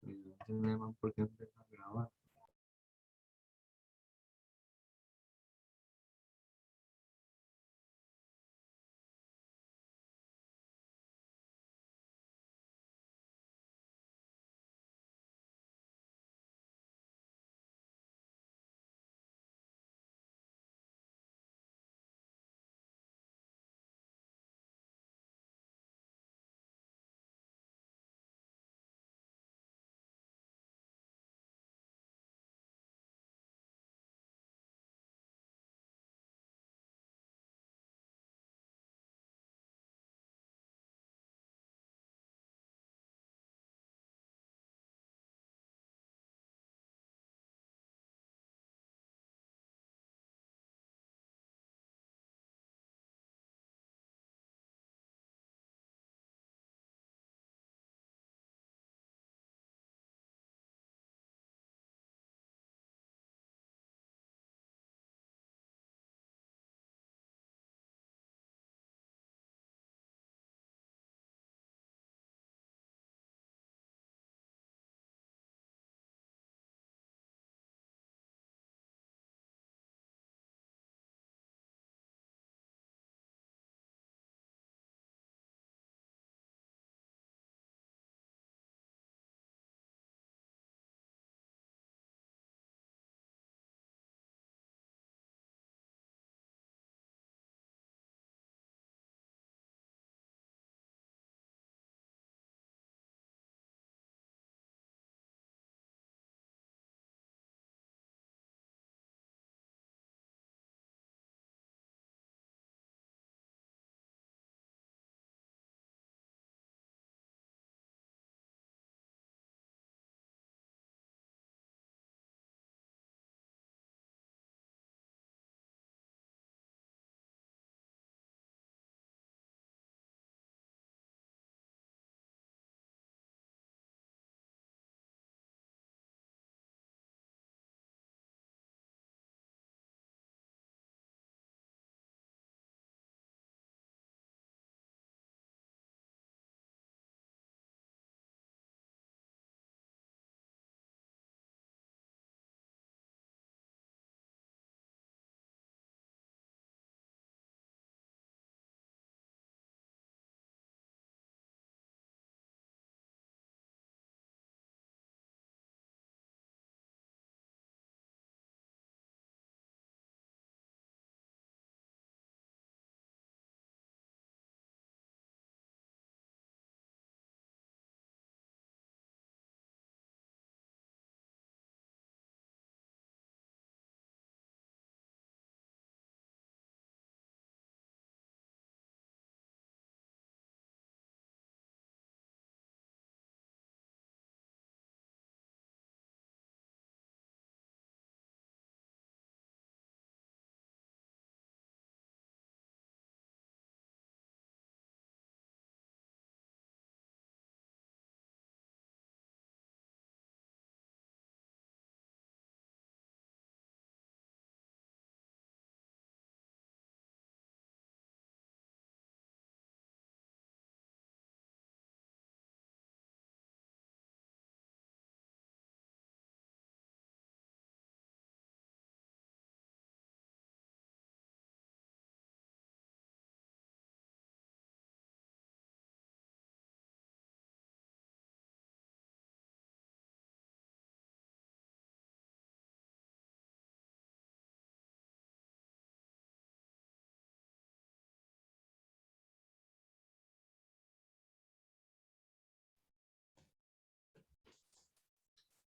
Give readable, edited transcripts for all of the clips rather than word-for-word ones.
Y no tenemos por qué empezar a grabar.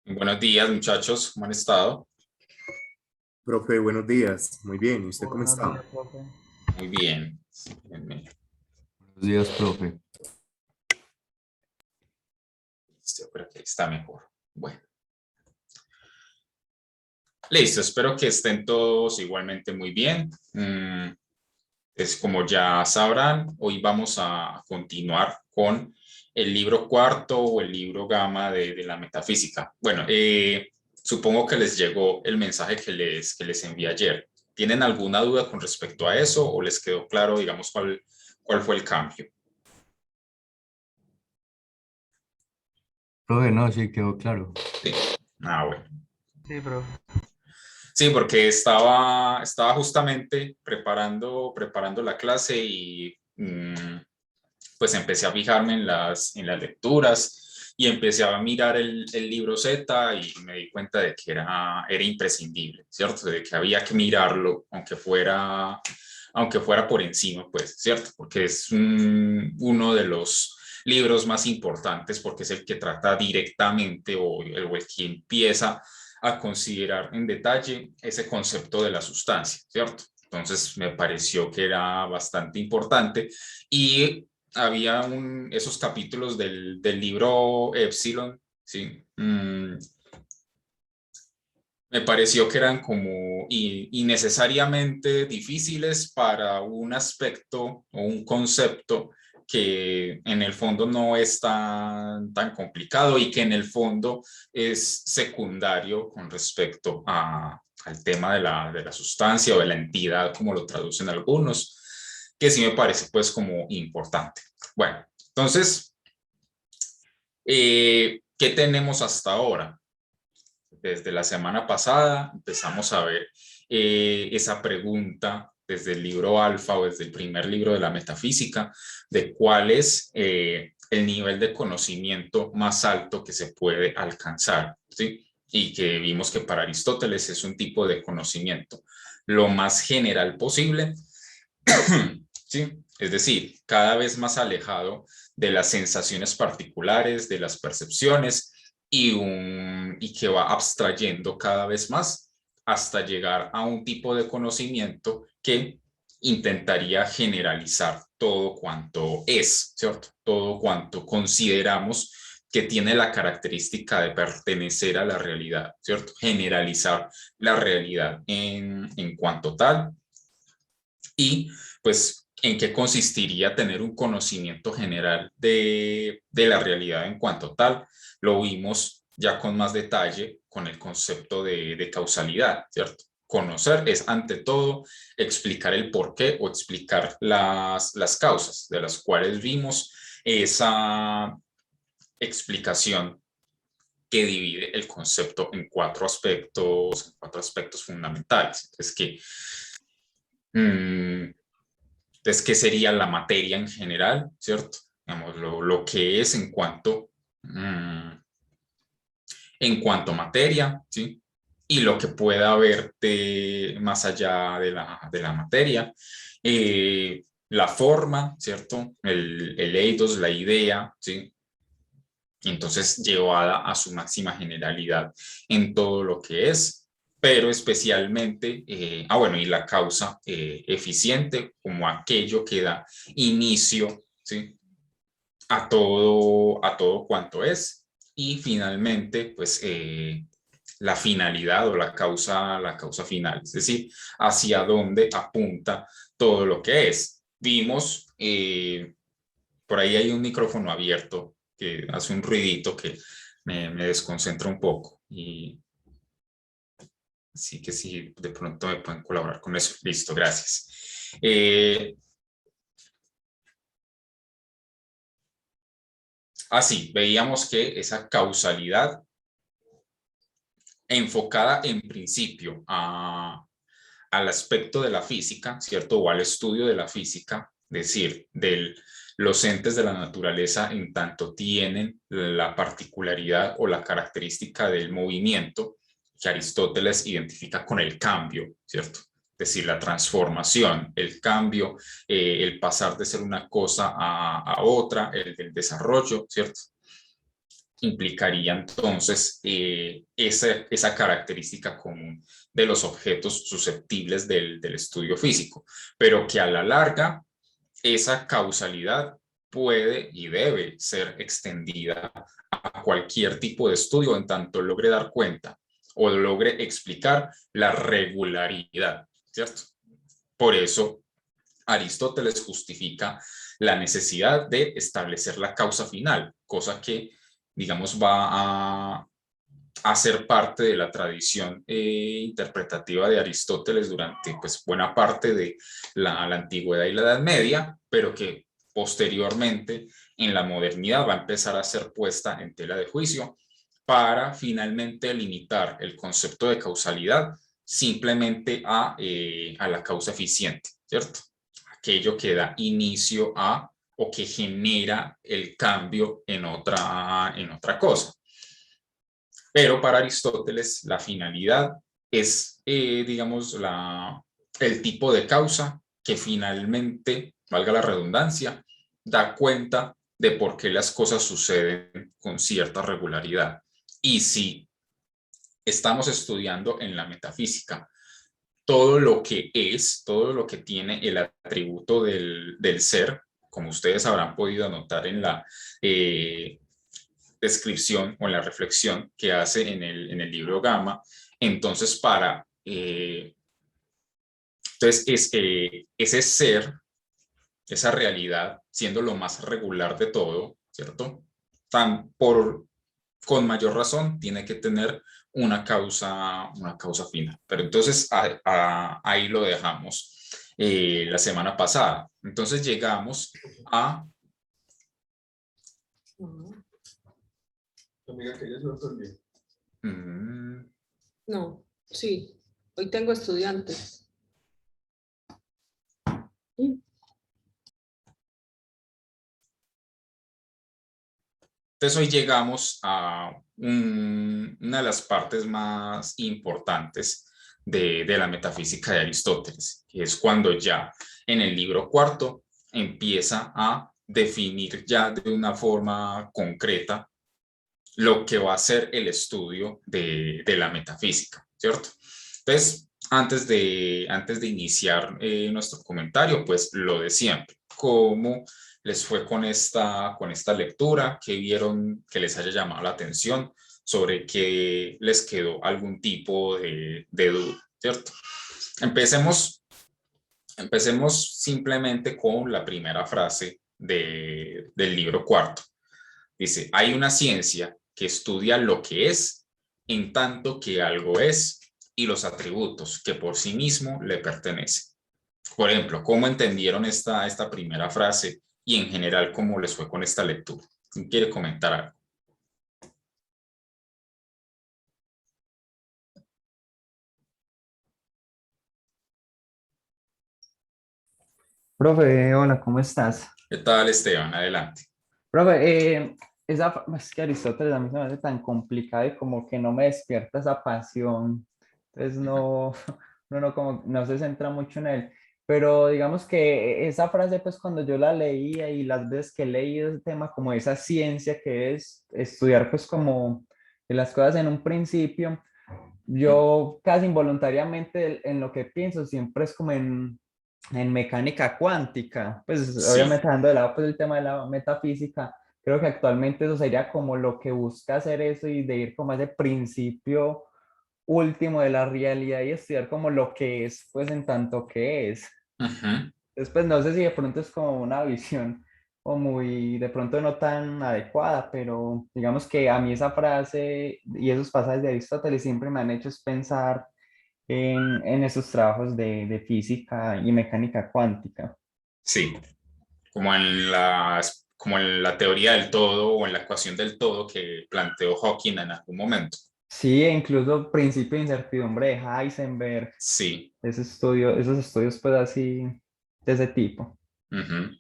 Buenos días, muchachos. ¿Cómo han estado? Profe, buenos días. Muy bien. ¿Y usted cómo Buenos días, está? profe. Muy bien. Déjenme- Buenos días, profe. Creo que está mejor. Bueno, listo. Espero que estén todos igualmente muy bien. Es como ya sabrán, hoy vamos a continuar con el libro cuarto o el libro gamma de la metafísica. Bueno, supongo que les llegó el mensaje que les envié ayer. ¿Tienen alguna duda con respecto a eso o les quedó claro, digamos, cuál fue el cambio? Profe, no, sí, quedó claro. Sí. Bueno. Sí, profe. Sí, porque estaba justamente preparando la clase y pues empecé a fijarme en las lecturas y empecé a mirar el libro Z y me di cuenta de que era imprescindible, ¿cierto? De que había que mirarlo, aunque fuera por encima, pues, ¿cierto? Porque es uno de los libros más importantes porque es el que trata directamente o el que empieza a considerar en detalle ese concepto de la sustancia, ¿cierto? Entonces me pareció que era bastante importante y había esos capítulos del libro Epsilon, ¿sí? Me pareció que eran como innecesariamente difíciles para un aspecto o un concepto que en el fondo no es tan complicado y que en el fondo es secundario con respecto al tema de la sustancia o de la entidad, como lo traducen algunos, que sí me parece pues como importante. Bueno, entonces, ¿qué tenemos hasta ahora? Desde la semana pasada empezamos a ver esa pregunta desde el libro Alfa o desde el primer libro de la metafísica de cuál es el nivel de conocimiento más alto que se puede alcanzar, ¿sí? Y que vimos que para Aristóteles es un tipo de conocimiento lo más general posible, ¿sí? Es decir, cada vez más alejado de las sensaciones particulares, de las percepciones y que va abstrayendo cada vez más hasta llegar a un tipo de conocimiento que intentaría generalizar todo cuanto es, ¿cierto? Todo cuanto consideramos que tiene la característica de pertenecer a la realidad, ¿cierto? Generalizar la realidad en cuanto tal y pues en qué consistiría tener un conocimiento general de la realidad en cuanto tal. Lo vimos ya con más detalle con el concepto de causalidad, ¿cierto? Conocer es ante todo explicar el por qué o explicar las causas de las cuales vimos esa explicación que divide el concepto en cuatro aspectos fundamentales. Es que mmm, entonces, ¿qué sería la materia en general? ¿Cierto? Digamos, lo que es en cuanto a materia, ¿sí? Y lo que pueda haber más allá de la materia. La forma, ¿cierto? El eidos, la idea, ¿sí? Y entonces llevada a su máxima generalidad en todo lo que es, pero especialmente, bueno, y la causa eficiente como aquello que da inicio, ¿sí? a todo cuanto es, y finalmente, pues, la finalidad o la causa final, es decir, hacia dónde apunta todo lo que es. Vimos, por ahí hay un micrófono abierto que hace un ruidito que me desconcentra un poco y así que si de pronto me pueden colaborar con eso. Listo, gracias. Así, veíamos que esa causalidad enfocada en principio al aspecto de la física, ¿cierto? O al estudio de la física, es decir, los entes de la naturaleza en tanto tienen la particularidad o la característica del movimiento que Aristóteles identifica con el cambio, ¿cierto? Es decir, la transformación, el cambio, el pasar de ser una cosa a otra, el desarrollo, ¿cierto? implicaría entonces esa característica común de los objetos susceptibles del estudio físico, pero que a la larga esa causalidad puede y debe ser extendida a cualquier tipo de estudio en tanto logre dar cuenta o logre explicar la regularidad, ¿cierto? Por eso Aristóteles justifica la necesidad de establecer la causa final, cosa que, digamos, va a ser parte de la tradición interpretativa de Aristóteles durante pues, buena parte de la antigüedad y la Edad Media, pero que posteriormente en la modernidad va a empezar a ser puesta en tela de juicio para finalmente limitar el concepto de causalidad simplemente a la causa eficiente, ¿cierto? Aquello que da inicio a o que genera el cambio en otra cosa. Pero para Aristóteles la finalidad es, digamos, el tipo de causa que finalmente, valga la redundancia, da cuenta de por qué las cosas suceden con cierta regularidad. Y si estamos estudiando en la metafísica todo lo que es, todo lo que tiene el atributo del ser, como ustedes habrán podido notar en la descripción o en la reflexión que hace en el libro Gama, entonces ese ser, esa realidad, siendo lo más regular de todo, ¿cierto? Con mayor razón tiene que tener una causa final. Pero entonces ahí lo dejamos la semana pasada. Entonces llegamos a... Amiga, que ya se va a dormir. No, sí, hoy tengo estudiantes. Entonces hoy llegamos a una de las partes más importantes de la metafísica de Aristóteles, que es cuando ya en el libro cuarto empieza a definir ya de una forma concreta lo que va a ser el estudio de la metafísica, ¿cierto? Entonces, antes de iniciar nuestro comentario, pues lo de siempre, cómo les fue con esta lectura, qué vieron que les haya llamado la atención, sobre qué les quedó algún tipo de duda, ¿cierto? Empecemos simplemente con la primera frase del libro cuarto. Dice, hay una ciencia que estudia lo que es en tanto que algo es y los atributos que por sí mismo le pertenecen. Por ejemplo, ¿cómo entendieron esta primera frase y en general cómo les fue con esta lectura? ¿Quién quiere comentar algo? Profe, hola, ¿cómo estás? ¿Qué tal, Esteban? Adelante. Profe, es que Aristóteles a mí se me hace tan complicado y como que no me despierta esa pasión. Entonces no se centra mucho en él. Pero digamos que esa frase, pues cuando yo la leía y las veces que he leído ese tema, como esa ciencia que es estudiar pues como las cosas en un principio, yo casi involuntariamente en lo que pienso siempre es como en mecánica cuántica, pues Sí. obviamente dejando de lado pues el tema de la metafísica, creo que actualmente eso sería como lo que busca hacer eso y de ir como a ese principio último de la realidad y estudiar como lo que es, pues en tanto que es. Uh-huh. Después no sé si de pronto es como una visión o muy, de pronto no tan adecuada, pero digamos que a mí esa frase y esos pasajes de Aristóteles siempre me han hecho es pensar en esos trabajos de física y mecánica cuántica. Sí, como en la teoría del todo o en la ecuación del todo que planteó Hawking en algún momento. Sí, e incluso principio de incertidumbre de Heisenberg, Sí. esos estudios pues así, de ese tipo. Uh-huh.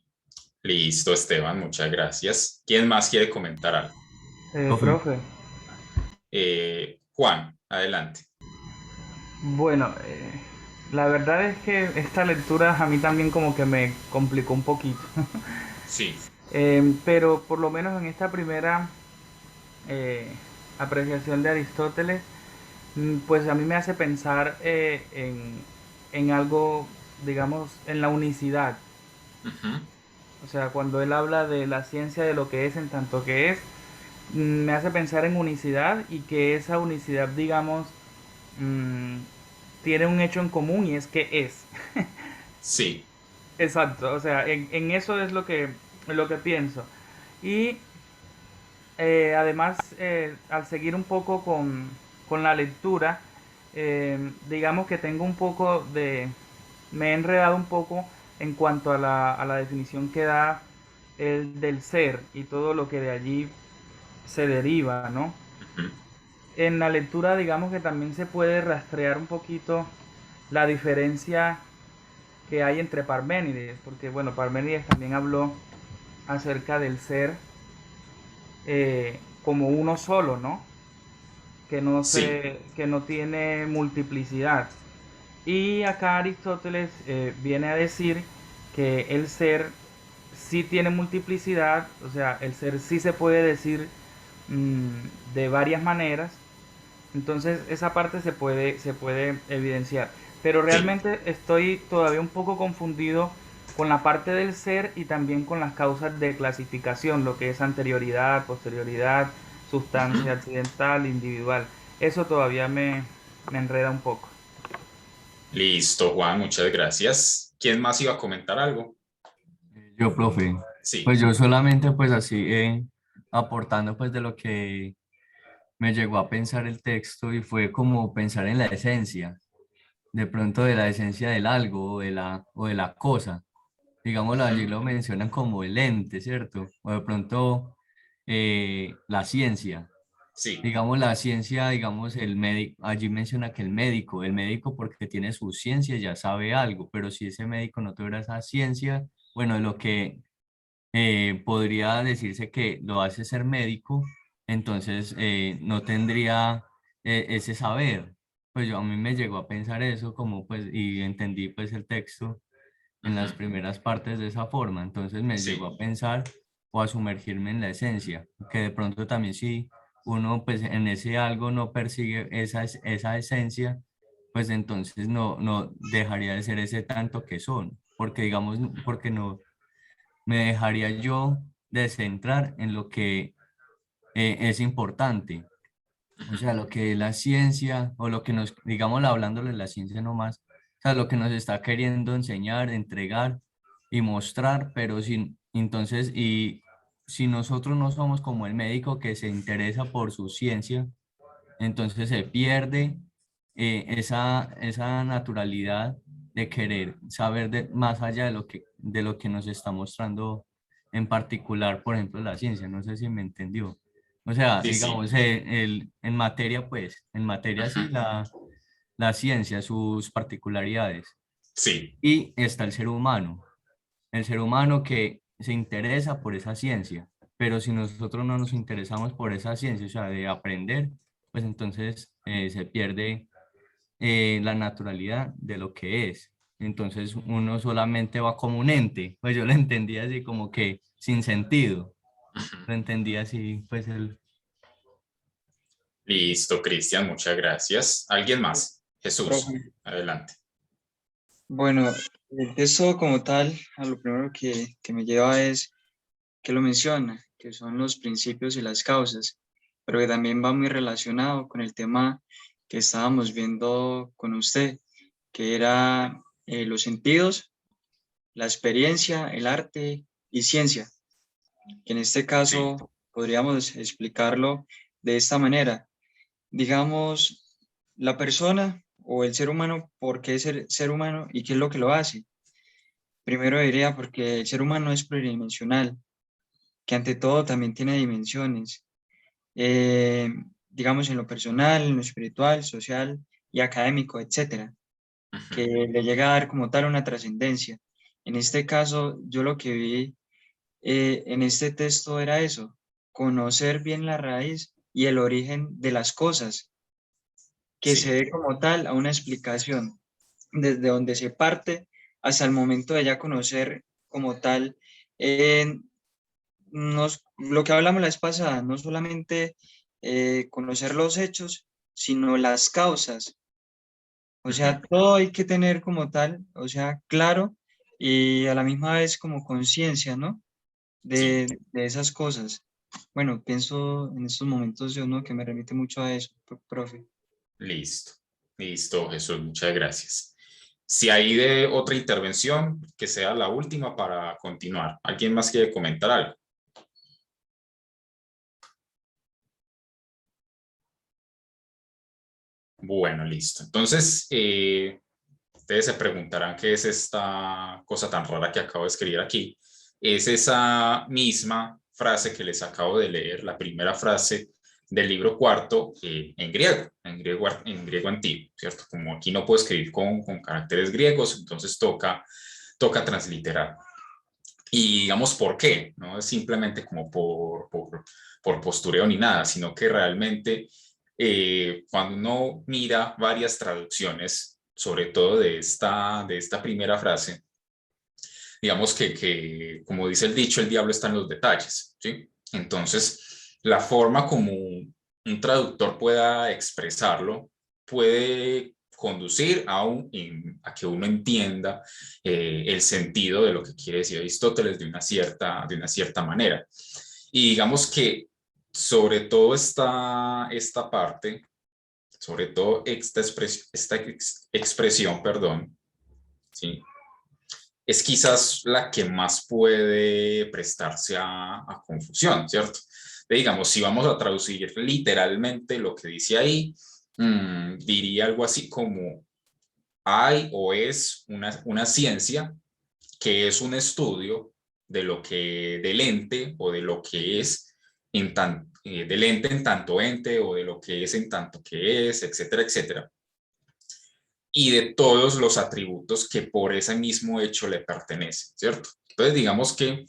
Listo, Esteban, muchas gracias. ¿Quién más quiere comentar algo? Profe. Profe, Juan, adelante. bueno, la verdad es que esta lectura a mí también como que me complicó un poquito. Sí. Pero por lo menos en esta primera eh, apreciación de Aristóteles, pues a mí me hace pensar en algo, digamos, en la unicidad. Ujú. O sea, cuando él habla de la ciencia de lo que es en tanto que es, me hace pensar en unicidad y que esa unicidad, digamos, mm, tiene un hecho en común y es que es. Sí, Exacto, o sea, en eso es lo que pienso. Y además, al seguir un poco con la lectura, digamos que tengo un poco de... Me he enredado un poco en cuanto a la definición que da el del ser y todo lo que de allí se deriva, ¿no? ujú. En la lectura, digamos que también se puede rastrear un poquito la diferencia que hay entre Parménides, porque bueno, Parménides también habló acerca del ser como uno solo, ¿no? Sí, Que no tiene multiplicidad. Y acá Aristóteles viene a decir que el ser sí tiene multiplicidad, o sea, el ser sí se puede decir de varias maneras, entonces esa parte se puede evidenciar. Pero sí. realmente estoy todavía un poco confundido con la parte del ser y también con las causas de clasificación, lo que es anterioridad, posterioridad, sustancia Ujú. accidental, individual. Eso todavía me enreda un poco. Listo, Juan, muchas gracias. ¿Quién más iba a comentar algo? Yo, profe, pues Sí. yo solamente pues así aportando pues de lo que me llegó a pensar el texto y fue como pensar en la esencia, de pronto de la esencia del algo o de la cosa. Digámoslo, allí Ujú. lo mencionan como el ente, ¿cierto? O de pronto la ciencia. Sí. Digamos, la ciencia, digamos, el médico, allí menciona que el médico porque tiene su ciencia ya sabe algo, pero si ese médico no tuviera esa ciencia, bueno, lo que podría decirse que lo hace ser médico, entonces no tendría ese saber. Pues yo a mí me llegó a pensar eso como pues y entendí pues el texto en las Ujú. primeras partes de esa forma, entonces me llegó Sí. a pensar o a sumergirme en la esencia, que de pronto también si uno pues en ese algo no persigue esa esencia, pues entonces no dejaría de ser ese tanto que son, porque digamos, porque no me dejaría yo de centrar en lo que es importante. O Ujú. sea, lo que es la ciencia, o lo que nos, digamos, hablándole de la ciencia nomás, o sea, lo que nos está queriendo enseñar, entregar y mostrar, pero sin, entonces, y si nosotros no somos como el médico que se interesa por su ciencia, entonces se pierde esa naturalidad de querer saber más allá de lo que nos está mostrando en particular, por ejemplo, la ciencia. No sé si me entendió. O sea, Sí, sí. digamos, en materia, pues, en materia sí, Ujú. la ciencia, sus particularidades. Sí. Y está el ser humano que se interesa por esa ciencia, pero si nosotros no nos interesamos por esa ciencia, o sea, de aprender, pues entonces se pierde la naturalidad de lo que es. Entonces uno solamente va como un ente, pues yo lo entendía así como que sin sentido, Ujú. lo entendía así, pues el... Listo, Cristian, muchas gracias. ¿Alguien más? Jesús, Profe, adelante. bueno, el texto como tal, a lo primero que me lleva es que lo menciona, que son los principios y las causas, pero que también va muy relacionado con el tema que estábamos viendo con usted, que era los sentidos, la experiencia, el arte y ciencia, que en este Sí, caso podríamos explicarlo de esta manera. Digamos, la persona o el ser humano, ¿por qué es ser humano y qué es lo que lo hace? Primero diría porque el ser humano es pluridimensional, que ante todo también tiene dimensiones, eh, digamos en lo personal, en lo espiritual, social y académico, etcétera, ujú. que le llega a dar como tal una trascendencia. En este caso, yo lo que vi en este texto era eso, conocer bien la raíz y el origen de las cosas, que se Sí, dé como tal a una explicación desde donde se parte hasta el momento de ya conocer como tal lo que hablamos la vez pasada, no solamente conocer los hechos, sino las causas. O sea, todo hay que tener como tal, o sea, claro y a la misma vez como conciencia, ¿no? De esas cosas. Bueno, pienso en estos momentos yo, ¿no? Que me remite mucho a eso, profe. Listo, listo, Jesús, muchas gracias. Si hay de otra intervención, que sea la última para continuar. ¿Alguien más quiere comentar algo? Bueno, listo. Entonces, ustedes se preguntarán qué es esta cosa tan rara que acabo de escribir aquí. Es esa misma frase que les acabo de leer, la primera frase del libro cuarto en griego antiguo, ¿cierto? Como aquí no puedo escribir con caracteres griegos, entonces toca transliterar. Y digamos, ¿por qué? No es simplemente como por postureo ni nada, sino que realmente cuando uno mira varias traducciones, sobre todo de esta primera frase, digamos que, como dice el dicho, el diablo está en los detalles, ¿sí? Entonces, la forma como un traductor pueda expresarlo puede conducir a que uno entienda el sentido de lo que quiere decir Aristóteles de una cierta manera. Y digamos que sobre todo esta parte, sobre todo esta expresión, perdón, ¿sí? Es quizás la que más puede prestarse a confusión, ¿cierto? Digamos, si vamos a traducir literalmente lo que dice ahí, diría algo así como hay o es una ciencia que es un estudio de lo que del ente o de lo que es del ente en tanto ente o de lo que es en tanto que es, etcétera, etcétera. Y de todos los atributos que por ese mismo hecho le pertenecen, ¿cierto? Entonces, digamos que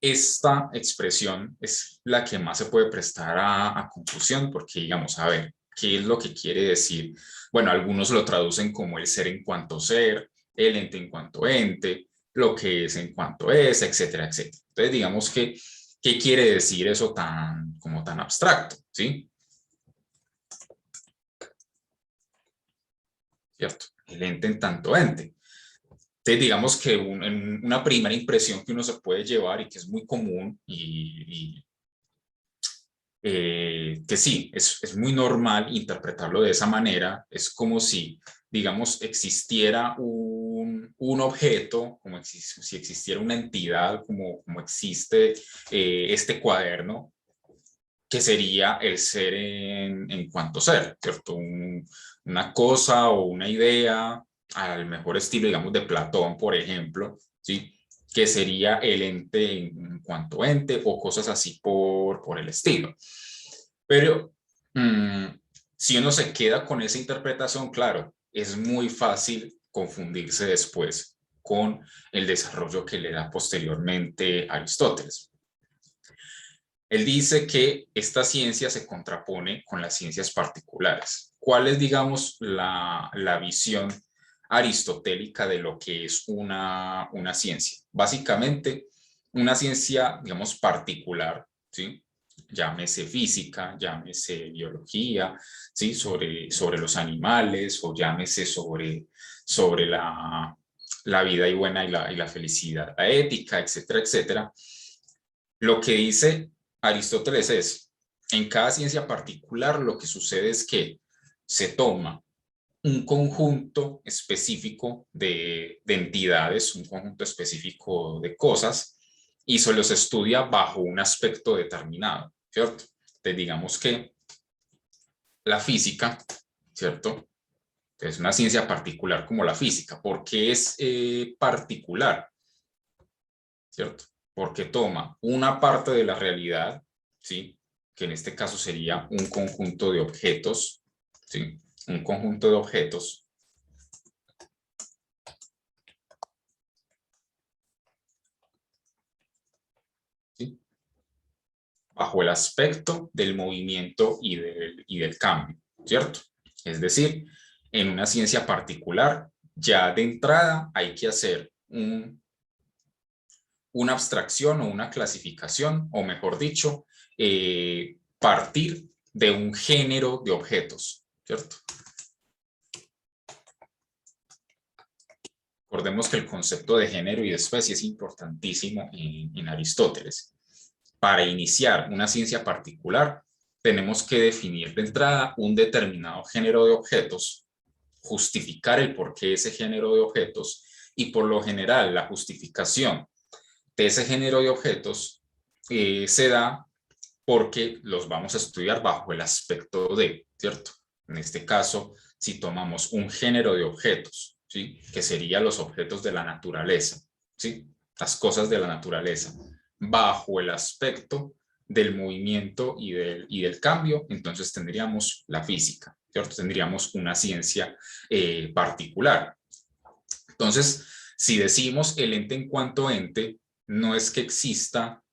esta expresión es la que más se puede prestar a confusión, porque digamos, a ver, ¿qué es lo que quiere decir? Bueno, algunos lo traducen como el ser en cuanto ser, el ente en cuanto ente, lo que es en cuanto es, etcétera, etcétera. Entonces, digamos que, ¿qué quiere decir eso como tan abstracto? ¿Sí? ¿Cierto? El ente en tanto ente. Entonces, digamos que en una primera impresión que uno se puede llevar y que es muy común que sí, es muy normal interpretarlo de esa manera, es como si, digamos, existiera un objeto, como si existiera una entidad, como existe este cuaderno, que sería el ser en cuanto ser, ¿cierto? Una cosa o una idea, al mejor estilo, digamos, de Platón, por ejemplo, ¿sí? Que sería el ente en cuanto ente o cosas así por el estilo. Pero si uno se queda con esa interpretación, claro, es muy fácil confundirse después con el desarrollo que le da posteriormente Aristóteles. Él dice que esta ciencia se contrapone con las ciencias particulares. ¿Cuál es, digamos, la visión aristotélica de lo que es una ciencia? Básicamente, una ciencia, digamos, particular, ¿sí? Llámese física, llámese biología, ¿sí? Sobre los animales, o llámese sobre la vida y buena y la felicidad, la ética, etcétera, etcétera. Lo que dice Aristóteles es, en cada ciencia particular lo que sucede es que se toma un conjunto específico de entidades, un conjunto específico de cosas, y se los estudia bajo un aspecto determinado, ¿cierto? Entonces, digamos que la física, ¿cierto? Es una ciencia particular como la física. ¿Por qué es particular? ¿Cierto? Porque toma una parte de la realidad, ¿sí? Que en este caso sería un conjunto de objetos, ¿sí? Un conjunto de objetos. ¿Sí? Bajo el aspecto del movimiento y del cambio, ¿cierto? Es decir, en una ciencia particular, ya de entrada hay que hacer una abstracción o una clasificación, o mejor dicho, partir de un género de objetos, ¿cierto? Recordemos que el concepto de género y de especie es importantísimo en Aristóteles. Para iniciar una ciencia particular, tenemos que definir de entrada un determinado género de objetos, justificar el porqué de ese género de objetos, y por lo general la justificación de ese género de objetos se da porque los vamos a estudiar bajo el aspecto de, ¿cierto? En este caso, si tomamos un género de objetos, ¿sí? Que serían los objetos de la naturaleza, ¿sí? Las cosas de la naturaleza, bajo el aspecto del movimiento y del cambio, entonces tendríamos la física, ¿cierto? Tendríamos una ciencia particular. Entonces, si decimos el ente en cuanto ente, no es que exista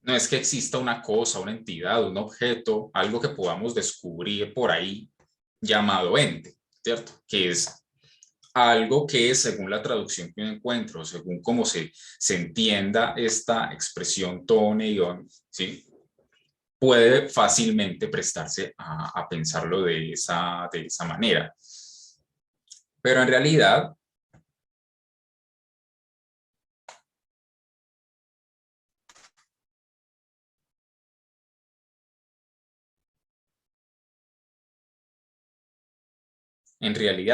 no es que exista una cosa, una entidad, un objeto, algo que podamos descubrir por ahí llamado ente, ¿cierto? Que es algo que, según la traducción que yo encuentro, según cómo se entienda esta expresión tone y on, ¿sí? Puede fácilmente prestarse a pensarlo de esa manera. Pero en realidad,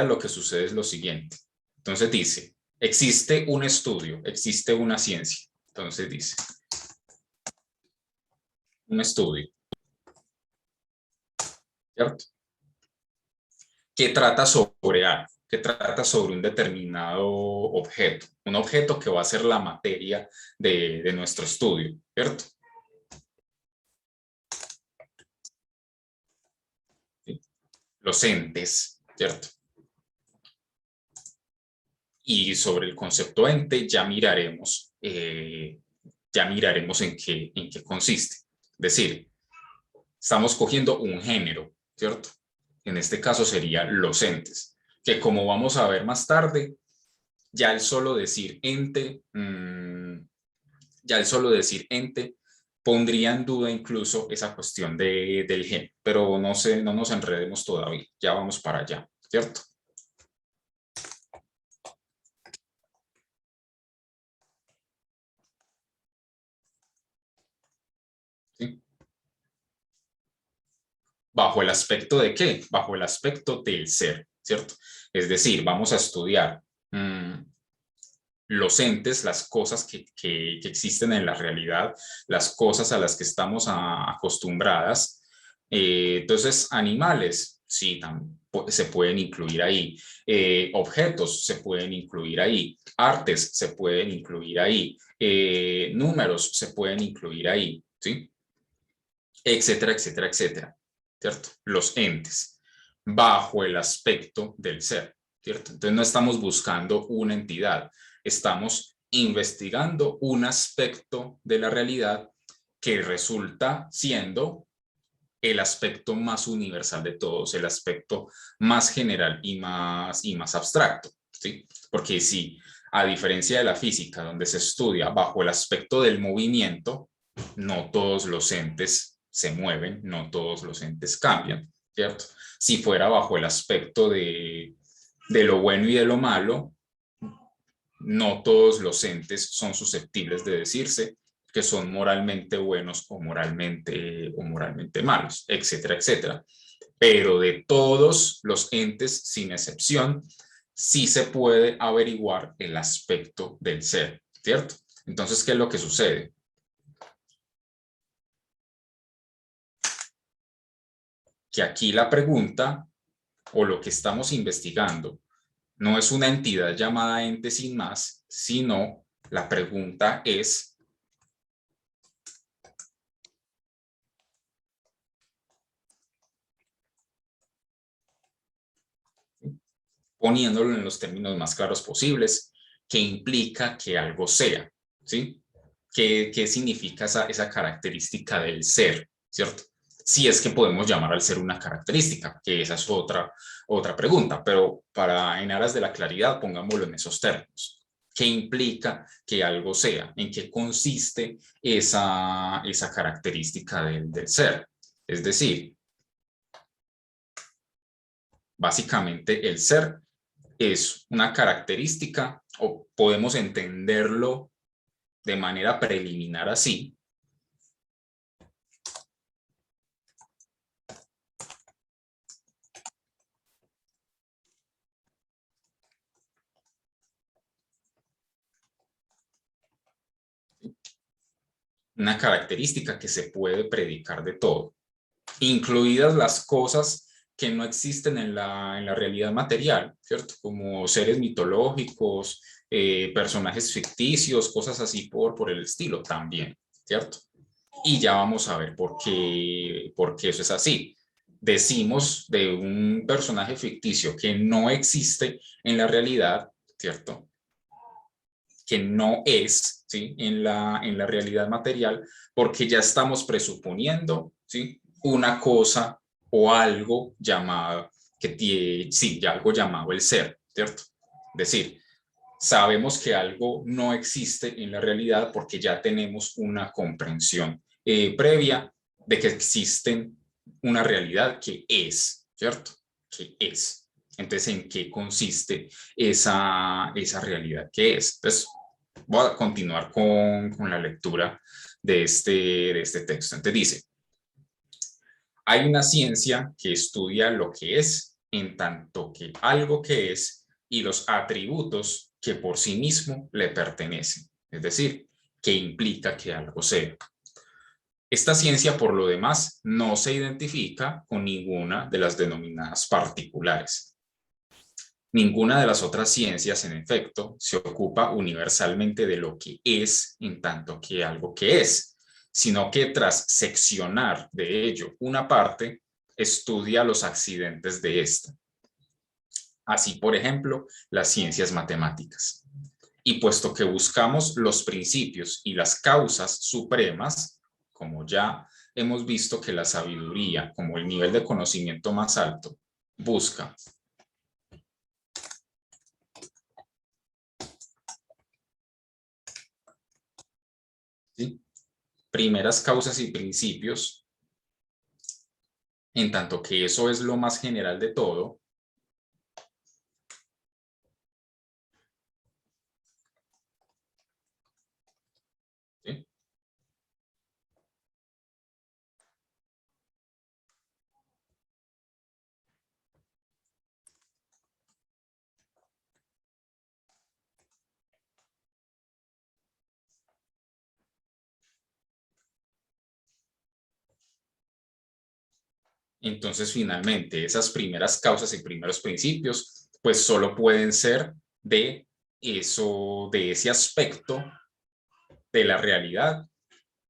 lo que sucede es lo siguiente. Entonces dice, existe un estudio, existe una ciencia. Entonces dice, un estudio, ¿cierto? Que trata sobre algo, que trata sobre un determinado objeto, un objeto que va a ser la materia de nuestro estudio, ¿cierto? ¿Sí? Los entes, ¿cierto? Y sobre el concepto ente ya miraremos en qué consiste. Es decir, estamos cogiendo un género, ¿cierto? En este caso serían los entes, que como vamos a ver más tarde, ya el solo decir ente, pondría en duda incluso esa cuestión del género, pero no nos enredemos todavía, ya vamos para allá, ¿cierto? ¿Sí? ¿Bajo el aspecto de qué? Bajo el aspecto del ser, ¿cierto? Es decir, vamos a estudiar los entes, las cosas que existen en la realidad, las cosas a las que estamos acostumbradas. Entonces, animales, sí, se pueden incluir ahí. Objetos se pueden incluir ahí. Artes se pueden incluir ahí. Números se pueden incluir ahí, ¿sí? Etcétera, etcétera, etcétera, ¿cierto? Los entes, bajo el aspecto del ser, ¿cierto? Entonces no estamos buscando una entidad, estamos investigando un aspecto de la realidad que resulta siendo el aspecto más universal de todos, el aspecto más general y más abstracto, ¿sí? Porque si, a diferencia de la física, donde se estudia bajo el aspecto del movimiento, no todos los entes se mueven, no todos los entes cambian, ¿cierto? Si fuera bajo el aspecto de lo bueno y de lo malo, no todos los entes son susceptibles de decirse que son moralmente buenos o moralmente malos, etcétera, etcétera. Pero de todos los entes, sin excepción, sí se puede averiguar el aspecto del ser, ¿cierto? Entonces, ¿qué es lo que sucede? Que aquí la pregunta o lo que estamos investigando no es una entidad llamada ente sin más, sino la pregunta es poniéndolo en los términos más claros posibles, ¿qué implica que algo sea? ¿Sí? ¿Qué significa esa característica del ser? ¿Cierto? Si es que podemos llamar al ser una característica, que esa es otra pregunta, pero en aras de la claridad, pongámoslo en esos términos. ¿Qué implica que algo sea? ¿En qué consiste esa característica del ser? Es decir, básicamente el ser es una característica, o podemos entenderlo de manera preliminar así, una característica que se puede predicar de todo, incluidas las cosas que no existen en la realidad material, ¿cierto? Como seres mitológicos, personajes ficticios, cosas así por el estilo también, ¿cierto? Y ya vamos a ver por qué eso es así. Decimos de un personaje ficticio que no existe en la realidad, ¿cierto? Que no es, ¿sí? en la realidad material, porque ya estamos presuponiendo, ¿sí? Una cosa o algo llamado, ya algo llamado el ser, ¿cierto? Es decir, sabemos que algo no existe en la realidad porque ya tenemos una comprensión previa de que existe una realidad que es, ¿cierto? Que es. Entonces, ¿en qué consiste esa realidad que es? Entonces, voy a continuar con la lectura de este texto. Entonces dice, hay una ciencia que estudia lo que es, en tanto que algo que es y los atributos que por sí mismo le pertenecen. Es decir, que implica que algo sea. Esta ciencia, por lo demás, no se identifica con ninguna de las denominadas particulares. Ninguna de las otras ciencias, en efecto, se ocupa universalmente de lo que es en tanto que algo que es, sino que tras seccionar de ello una parte, estudia los accidentes de esta. Así, por ejemplo, las ciencias matemáticas. Y puesto que buscamos los principios y las causas supremas, como ya hemos visto que la sabiduría, como el nivel de conocimiento más alto, busca ¿sí? Primeras causas y principios, en tanto que eso es lo más general de todo, ¿sí? Entonces, finalmente, esas primeras causas y primeros principios, pues solo pueden ser de eso, de ese aspecto de la realidad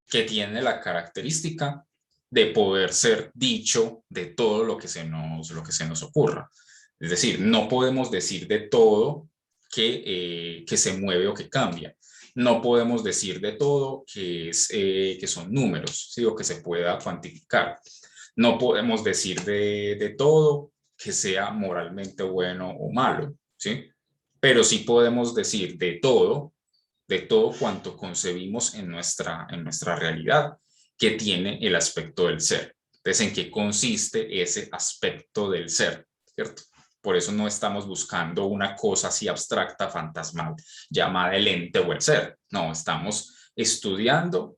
que tiene la característica de poder ser dicho de todo lo que se nos ocurra. Es decir, no podemos decir de todo que se mueve o que cambia. No podemos decir de todo que son números, ¿sí? O que se pueda cuantificar. No podemos decir de todo que sea moralmente bueno o malo, ¿sí? Pero sí podemos decir de todo cuanto concebimos en nuestra realidad, que tiene el aspecto del ser. Entonces, ¿en qué consiste ese aspecto del ser? ¿Cierto? Por eso no estamos buscando una cosa así abstracta, fantasmal, llamada el ente o el ser. No, estamos estudiando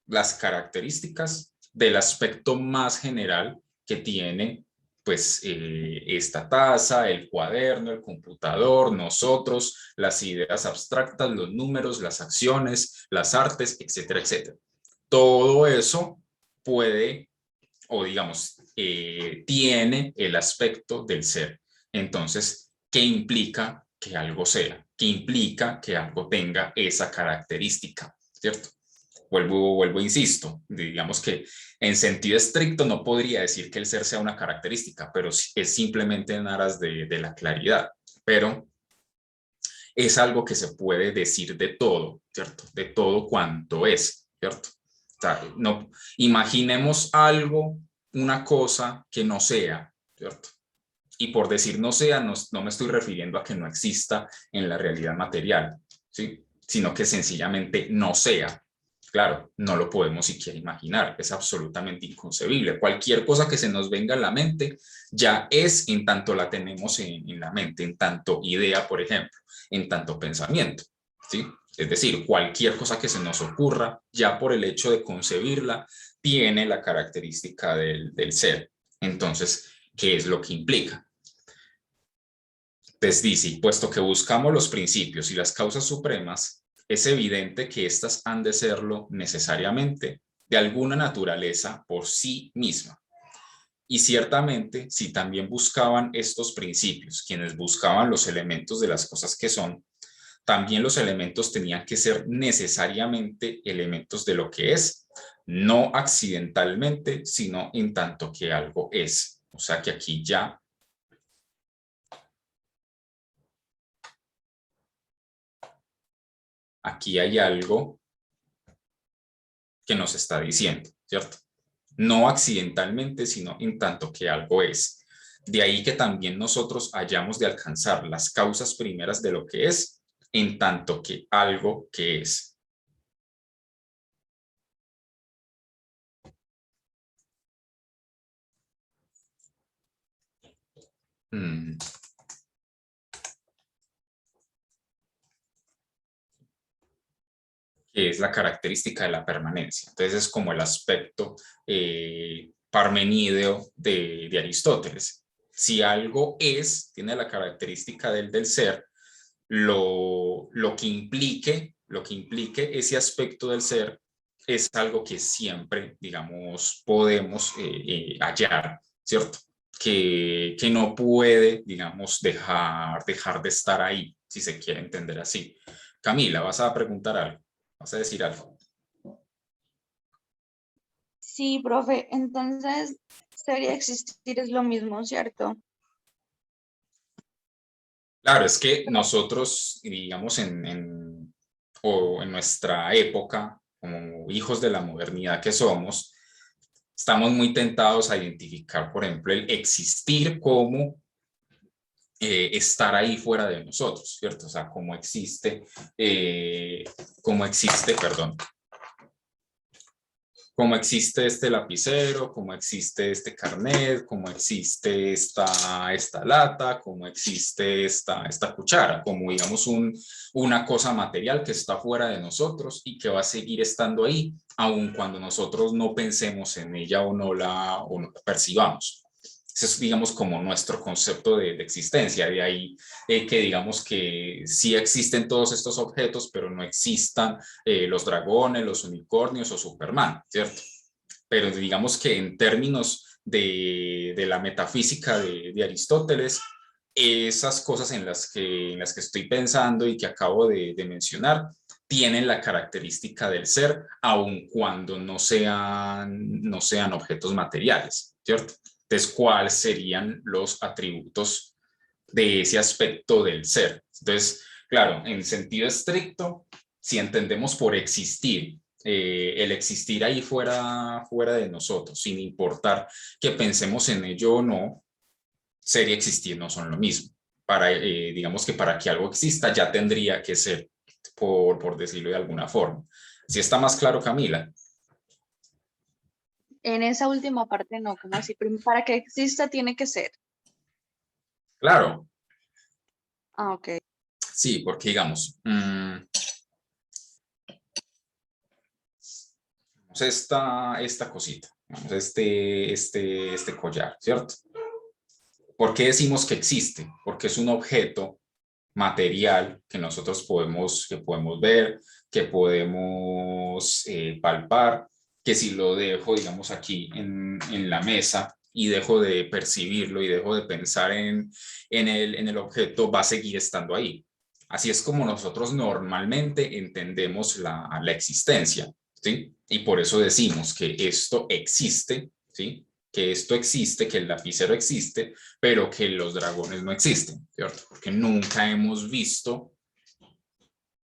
las características del aspecto más general que tiene pues esta taza, el cuaderno, el computador, nosotros, las ideas abstractas, los números, las acciones, las artes, etcétera, etcétera. Todo eso puede, o digamos, tiene el aspecto del ser. Entonces, ¿qué implica que algo sea? ¿Qué implica que algo tenga esa característica? ¿Cierto? Vuelvo, insisto, digamos que en sentido estricto no podría decir que el ser sea una característica, pero es simplemente en aras de la claridad, pero es algo que se puede decir de todo, ¿cierto? De todo cuanto es, ¿cierto? O sea, no, imaginemos algo una cosa que no sea, ¿cierto? Y por decir no sea, no me estoy refiriendo a que no exista en la realidad material, ¿sí? Sino que sencillamente no sea. Claro, no lo podemos siquiera imaginar, es absolutamente inconcebible. Cualquier cosa que se nos venga a la mente ya es en tanto la tenemos en la mente, en tanto idea, por ejemplo, en tanto pensamiento, ¿sí? Es decir, cualquier cosa que se nos ocurra, ya por el hecho de concebirla, tiene la característica del ser. Entonces, ¿qué es lo que implica? Entonces dice, puesto que buscamos los principios y las causas supremas, es evidente que éstas han de serlo necesariamente de alguna naturaleza por sí misma. Y ciertamente, si también buscaban estos principios, quienes buscaban los elementos de las cosas que son, también los elementos tenían que ser necesariamente elementos de lo que es, no accidentalmente, sino en tanto que algo es. O sea que aquí ya aquí hay algo que nos está diciendo, ¿cierto? No accidentalmente, sino en tanto que algo es. De ahí que también nosotros hayamos de alcanzar las causas primeras de lo que es, en tanto que algo que es. Que es la característica de la permanencia. Entonces es como el aspecto parmenídeo de Aristóteles. Si algo es, tiene la característica del ser, lo que implique ese aspecto del ser es algo que siempre, digamos, podemos hallar, ¿cierto? Que no puede, digamos, dejar de estar ahí, si se quiere entender así. Camila, ¿vas a preguntar algo? ¿Vas a decir algo? Sí, profe, entonces sería existir es lo mismo, ¿cierto? Claro, es que nosotros, digamos, o en nuestra época, como hijos de la modernidad que somos, estamos muy tentados a identificar, por ejemplo, el existir como estar ahí fuera de nosotros, ¿cierto? O sea, como existe, perdón, como existe este lapicero, como existe este carnet, como existe esta lata, como existe esta cuchara, como digamos una cosa material que está fuera de nosotros y que va a seguir estando ahí, aun cuando nosotros no pensemos en ella o no la percibamos. Ese es, digamos, como nuestro concepto de existencia. De ahí que digamos que sí existen todos estos objetos, pero no existan los dragones, los unicornios o Superman, ¿cierto? Pero digamos que en términos de la metafísica de Aristóteles, esas cosas en las que estoy pensando y que acabo de mencionar, tienen la característica del ser, aun cuando no sean objetos materiales, ¿cierto? Entonces, ¿cuáles serían los atributos de ese aspecto del ser? Entonces, claro, en sentido estricto, si entendemos por existir, el existir ahí fuera de nosotros, sin importar que pensemos en ello o no, ser y existir no son lo mismo. Digamos que para que algo exista ya tendría que ser, por decirlo de alguna forma. ¿Sí está más claro, Camila? En esa última parte no, como así, para que exista tiene que ser. Claro. Ah, ok. Sí, porque digamos, esta cosita, este collar, ¿cierto? ¿Por qué decimos que existe? Porque es un objeto material que nosotros podemos ver, que podemos palpar, que si lo dejo, digamos, aquí en la mesa y dejo de percibirlo y dejo de pensar en el objeto, va a seguir estando ahí. Así es como nosotros normalmente entendemos la existencia, ¿sí? Y por eso decimos que esto existe, ¿sí? Que esto existe, que el lapicero existe, pero que los dragones no existen, ¿cierto? Porque nunca hemos visto,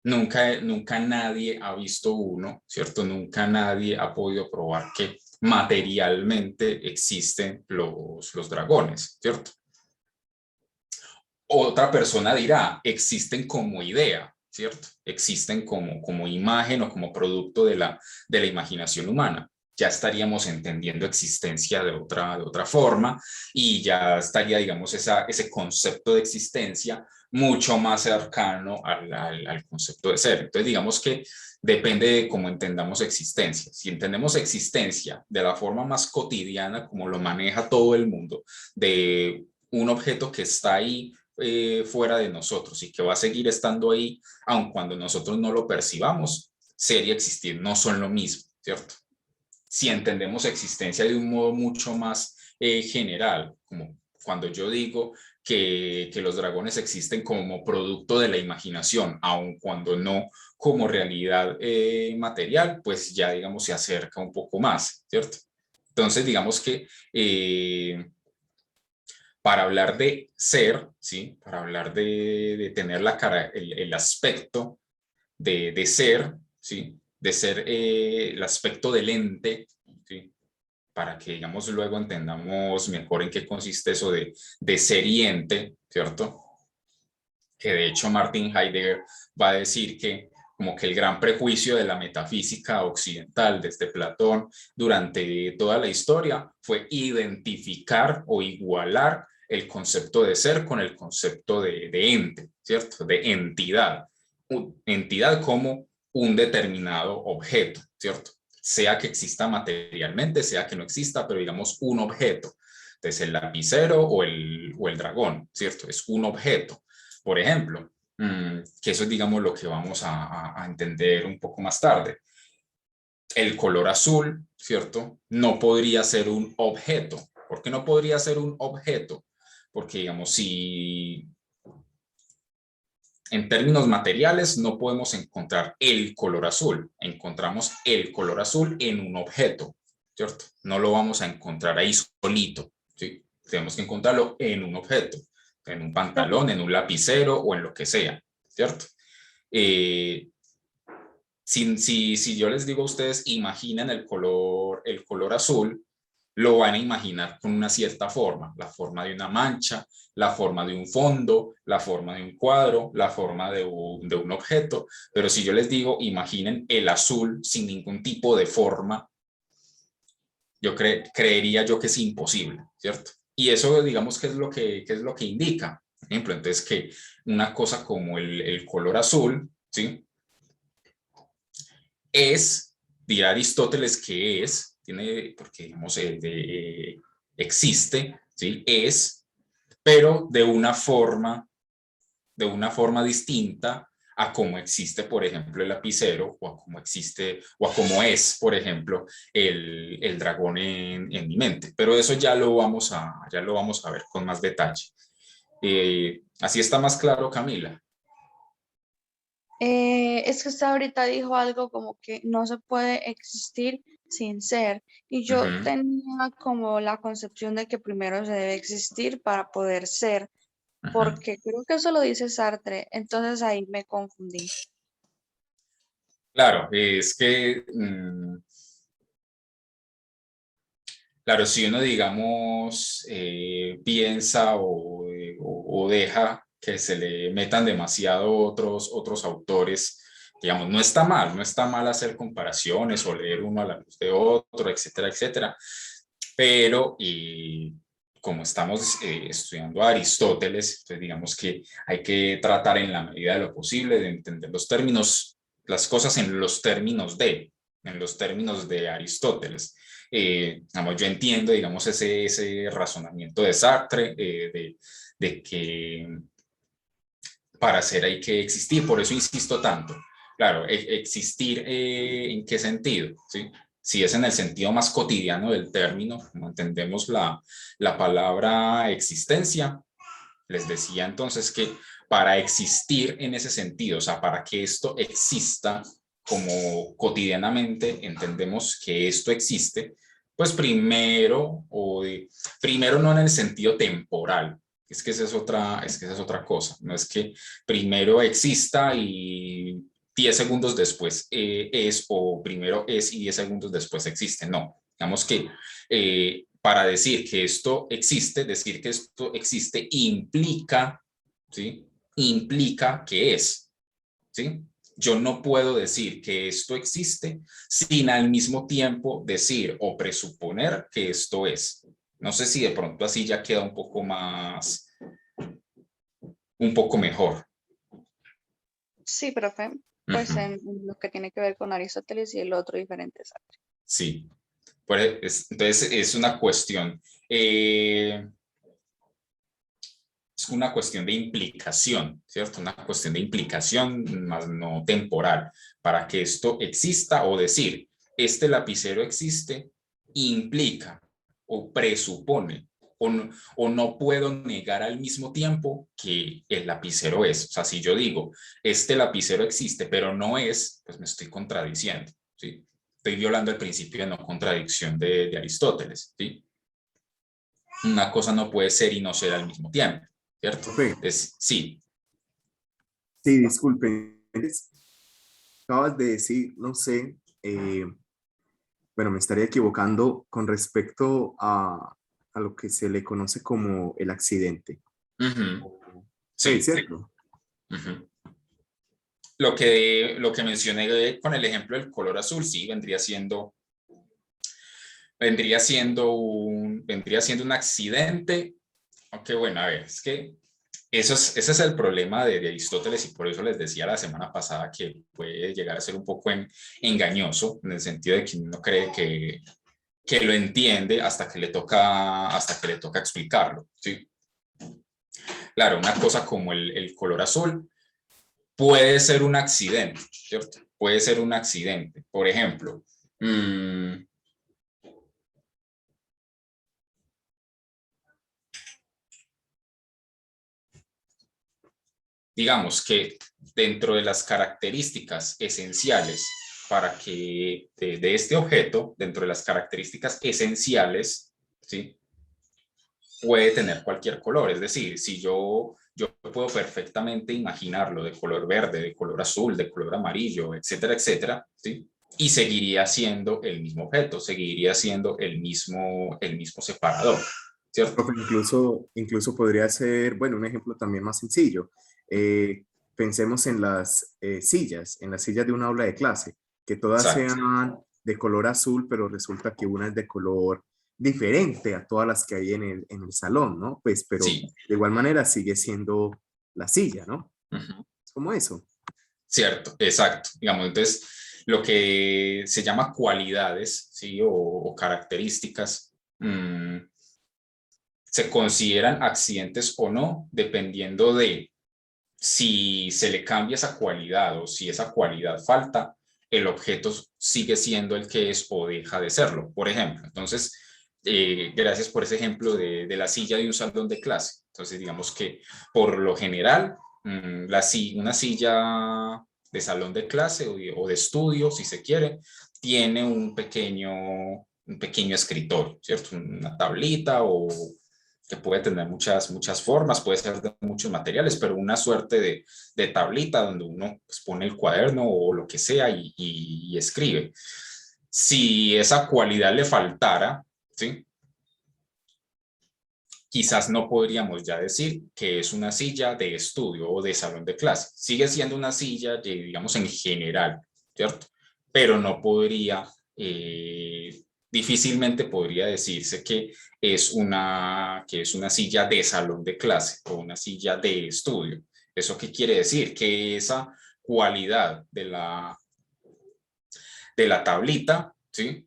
nunca nadie ha visto uno, ¿cierto? Nunca nadie ha podido probar que materialmente existen los dragones, ¿cierto? Otra persona dirá, existen como idea, ¿cierto? Existen como imagen o como producto de la imaginación humana. Ya estaríamos entendiendo existencia de otra forma y ya estaría, digamos, ese concepto de existencia mucho más cercano al concepto de ser. Entonces, digamos que depende de cómo entendamos existencia. Si entendemos existencia de la forma más cotidiana, como lo maneja todo el mundo, de un objeto que está ahí fuera de nosotros y que va a seguir estando ahí, aun cuando nosotros no lo percibamos, ser y existir no son lo mismo, ¿cierto? Si entendemos existencia de un modo mucho más general, como cuando yo digo que los dragones existen como producto de la imaginación, aun cuando no como realidad material, pues ya, digamos, se acerca un poco más, ¿cierto? Entonces, digamos que para hablar de ser, ¿sí? Para hablar de tener el aspecto de ser, ¿sí? De ser el aspecto del ente, ¿sí? Para que, digamos, luego entendamos mejor en qué consiste eso de ser y ente, ¿cierto? Que de hecho Martin Heidegger va a decir que como que el gran prejuicio de la metafísica occidental desde Platón durante toda la historia fue identificar o igualar el concepto de ser con el concepto de ente, ¿cierto? De entidad. Entidad como un determinado objeto, ¿cierto? Sea que exista materialmente, sea que no exista, pero digamos un objeto. Entonces el lapicero o el dragón, ¿cierto? Es un objeto. Por ejemplo, que eso es, digamos, lo que vamos a entender un poco más tarde. El color azul, ¿cierto? No podría ser un objeto. ¿Por qué no podría ser un objeto? Porque, digamos, si en términos materiales no podemos encontrar el color azul, encontramos el color azul en un objeto, ¿cierto? No lo vamos a encontrar ahí solito, ¿sí? Tenemos que encontrarlo en un objeto, en un pantalón, en un lapicero o en lo que sea, ¿cierto? Si yo les digo a ustedes, imaginen el color azul, lo van a imaginar con una cierta forma, la forma de una mancha, la forma de un fondo, la forma de un cuadro, la forma de un objeto, pero si yo les digo, imaginen el azul sin ningún tipo de forma, yo creería yo que es imposible, ¿cierto? Y eso, digamos, ¿qué es lo que indica? Por ejemplo, entonces que una cosa como el color azul, ¿sí? Dirá Aristóteles que porque digamos, existe, ¿sí? Pero de una forma distinta a cómo existe, por ejemplo, el lapicero, o a cómo existe, o a cómo es, por ejemplo, el dragón en mi mente. Pero eso ya lo vamos a ver con más detalle. ¿Así está más claro, Camila? Es que usted ahorita dijo algo como que no se puede existir sin ser. Y yo tenía como la concepción de que primero se debe existir para poder ser, porque creo que eso lo dice Sartre. Entonces ahí me confundí. Claro, es que, claro, si uno, digamos, piensa o deja que se le metan demasiado otros autores, digamos, no está mal hacer comparaciones o leer uno a la luz de otro, etcétera, etcétera, pero como estamos estudiando a Aristóteles, entonces digamos que hay que tratar en la medida de lo posible de entender los términos, las cosas en los términos de Aristóteles. Yo entiendo, digamos, ese razonamiento de Sartre, de que para ser hay que existir, por eso insisto tanto. Claro, existir, ¿en qué sentido? ¿Sí? Si es en el sentido más cotidiano del término, como entendemos la palabra existencia, les decía entonces que para existir en ese sentido, o sea, para que esto exista como cotidianamente entendemos que esto existe, pues primero no en el sentido temporal, es que esa es otra cosa, no es que primero exista y 10 segundos después o primero es y 10 segundos después existe, no, Digamos que para decir que esto existe, decir que esto existe implica, ¿sí? Implica que es, ¿sí? Yo no puedo decir que esto existe sin al mismo tiempo decir o presuponer que esto es. No sé si de pronto así ya queda un poco más, un poco mejor. Sí, profe, pues Ujú. en lo que tiene que ver con Aristóteles y el otro diferente. Sí. Entonces es una cuestión de implicación, ¿cierto? Una cuestión de implicación más no temporal. Para que esto exista o decir, este lapicero existe, implica o presupone o no puedo negar al mismo tiempo que el lapicero es. O sea, si yo digo, este lapicero existe, pero no es, pues me estoy contradiciendo, ¿sí? Estoy violando el principio de no contradicción de Aristóteles, ¿sí? Una cosa no puede ser y no ser al mismo tiempo, ¿cierto? Profe, Sí. sí, disculpen. Acabas de decir, no sé, bueno, me estaría equivocando con respecto a lo que se le conoce como el accidente. Ujú. Sí, Sí. ¿cierto? Ujú. Lo que mencioné con el ejemplo del color azul, sí, vendría siendo un accidente. Aunque bueno, a ver, es que ese es el problema de Aristóteles y por eso les decía la semana pasada que puede llegar a ser un poco engañoso en el sentido de que uno cree que lo entiende hasta que le toca explicarlo, ¿sí? Claro, una cosa como el color azul puede ser un accidente, ¿cierto? Puede ser un accidente. Por ejemplo, digamos que dentro de las características esenciales para que de este objeto, dentro de las características esenciales, ¿sí? Puede tener cualquier color. Es decir, si yo puedo perfectamente imaginarlo de color verde, de color azul, de color amarillo, etcétera, etcétera, ¿sí? Y seguiría siendo el mismo objeto, seguiría siendo el mismo separador, ¿cierto? Profe, incluso podría ser, bueno, un ejemplo también más sencillo. Pensemos en las sillas de una aula de clase, que todas Exacto. sean de color azul, pero resulta que una es de color diferente a todas las que hay en el salón, ¿no? Pues, pero Sí. de igual manera sigue siendo la silla, ¿no? Uh-huh. Es como eso. Cierto, exacto. Digamos, entonces, lo que se llama cualidades, ¿sí? O características, se consideran accidentes o no, dependiendo de si se le cambia esa cualidad o si esa cualidad falta, el objeto sigue siendo el que es o deja de serlo. Por ejemplo, entonces, gracias por ese ejemplo de la silla de un salón de clase. Entonces, digamos que por lo general, una silla de salón de clase o de estudio, si se quiere, tiene un pequeño escritorio, ¿cierto? Una tablita o que puede tener muchas formas, puede ser de muchos materiales, pero una suerte de tablita donde uno pues, pone el cuaderno o lo que sea y escribe. Si esa cualidad le faltara, ¿sí? Quizás no podríamos ya decir que es una silla de estudio o de salón de clase. Sigue siendo una silla, digamos, en general, ¿cierto? Pero no podría, difícilmente podría decirse que es una silla de salón de clase o una silla de estudio. ¿Eso qué quiere decir? Que esa cualidad de la tablita, ¿sí?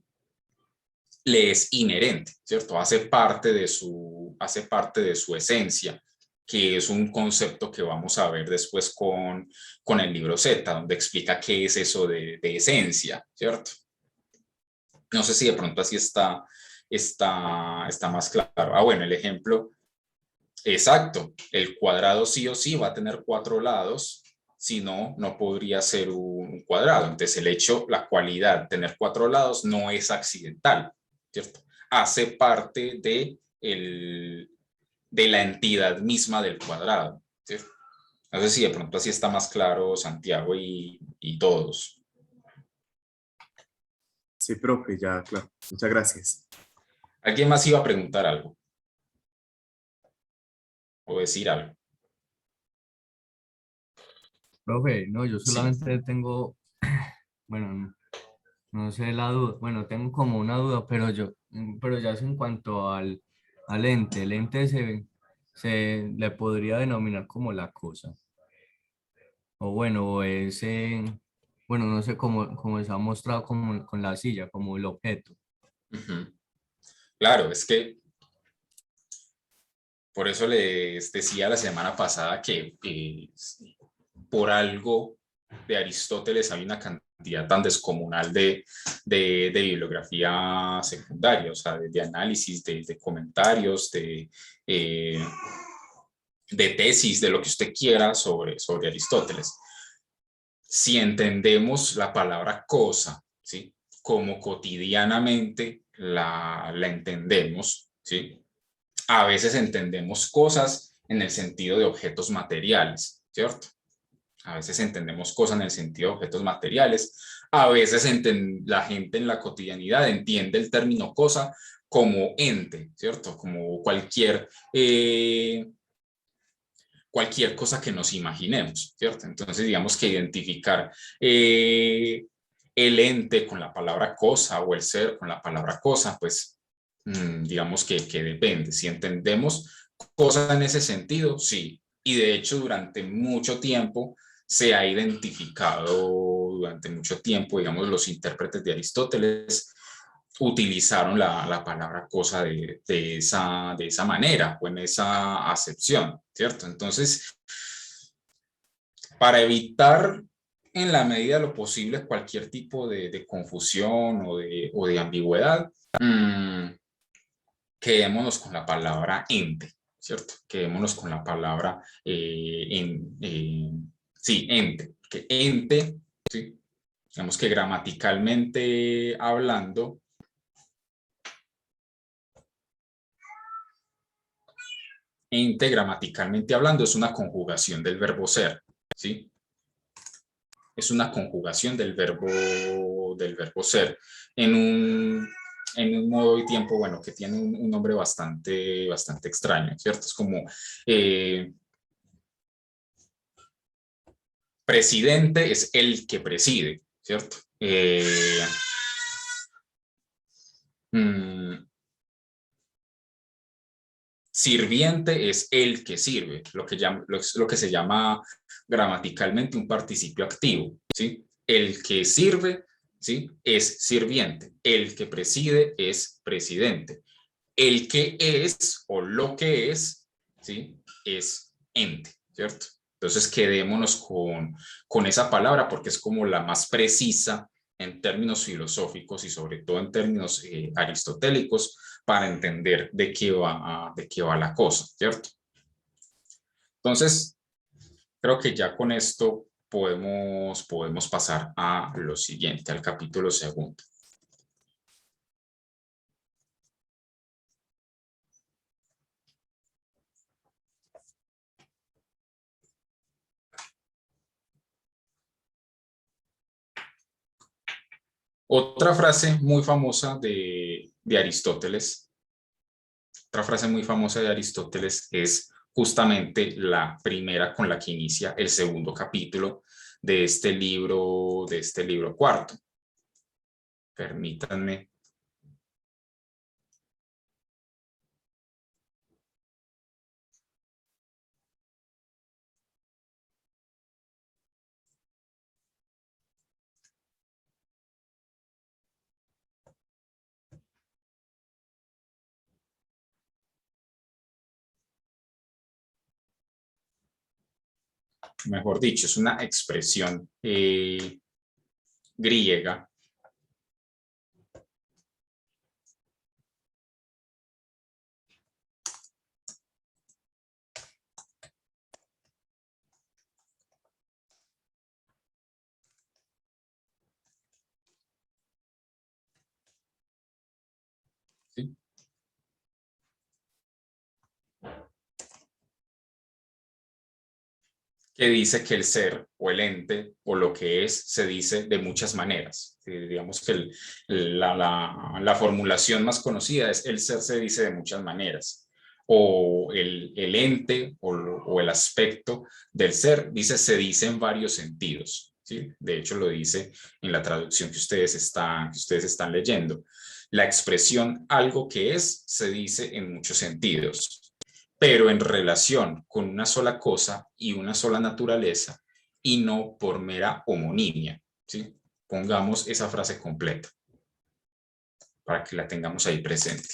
Le es inherente, ¿cierto? Hace parte de su esencia, que es un concepto que vamos a ver después con el libro Z, donde explica qué es eso de esencia, ¿cierto? No sé si de pronto así está más claro. Ah, bueno, el ejemplo exacto. El cuadrado sí o sí va a tener 4 lados, si no, no podría ser un cuadrado. Entonces, la cualidad de tener 4 lados no es accidental, ¿cierto? Hace parte de la entidad misma del cuadrado, ¿cierto? No sé si de pronto así está más claro Santiago y todos. Sí, profe, ya, claro. Muchas gracias. ¿Alguien más iba a preguntar algo? ¿O decir algo? Profe, no, yo Sí. solamente tengo, bueno, no sé la duda, bueno, tengo como una duda, pero ya es en cuanto al ente. El ente se le podría denominar como la cosa. O bueno, o ese, bueno, no sé cómo se ha mostrado como con la silla, como el objeto. Ujú. Claro, es que por eso les decía la semana pasada que por algo de Aristóteles hay una cantidad tan descomunal de bibliografía secundaria, o sea, de análisis, de comentarios, eh, de tesis, de lo que usted quiera sobre Aristóteles. Si entendemos la palabra cosa, ¿sí? Como cotidianamente la entendemos, ¿sí? A veces entendemos cosas en el sentido de objetos materiales, ¿cierto? A veces entendemos cosas en el sentido de objetos materiales. A veces la gente en la cotidianidad entiende el término cosa como ente, ¿cierto? Como cualquier cosa que nos imaginemos, ¿cierto? Entonces, digamos que identificar el ente con la palabra cosa o el ser con la palabra cosa, pues digamos que depende. Si entendemos cosas en ese sentido, sí. Y de hecho, durante mucho tiempo se ha identificado, durante mucho tiempo, digamos, los intérpretes de Aristóteles utilizaron la palabra cosa de esa manera o en esa acepción, ¿cierto? Entonces, para evitar en la medida de lo posible cualquier tipo de confusión o de ambigüedad, quedémonos con la palabra ente, ¿cierto? Quedémonos con la palabra sí, ente, que ente, ¿sí? Digamos que gramaticalmente hablando, ente gramaticalmente hablando es una conjugación del verbo ser, ¿sí? Es una conjugación del verbo ser en un modo y tiempo, bueno, que tiene un nombre bastante extraño, ¿cierto? Es como presidente es el que preside, ¿cierto? Mm, Sirviente es el que sirve, lo que se llama gramaticalmente un participio activo, ¿sí? El que sirve, ¿sí? Es sirviente. El que preside es presidente. El que es o lo que es, ¿sí? Es ente, ¿cierto? Entonces quedémonos con esa palabra porque es como la más precisa en términos filosóficos y sobre todo en términos aristotélicos para entender de qué va la cosa, ¿cierto? Entonces, creo que ya con esto podemos pasar a lo siguiente, al capítulo segundo. Otra frase muy famosa de Aristóteles, otra frase muy famosa de Aristóteles es justamente la primera con la que inicia el segundo capítulo de este libro cuarto. Permítanme. Mejor dicho, es una expresión griega ¿sí? que dice que el ser o el ente o lo que es se dice de muchas maneras. Digamos que la formulación más conocida es el ser se dice de muchas maneras, o el ente o el aspecto del ser se dice en varios sentidos, ¿sí? De hecho lo dice en la traducción que ustedes están leyendo. La expresión algo que es se dice en muchos sentidos, pero en relación con una sola cosa y una sola naturaleza, y no por mera homonimia, ¿sí? Pongamos esa frase completa para que la tengamos ahí presente.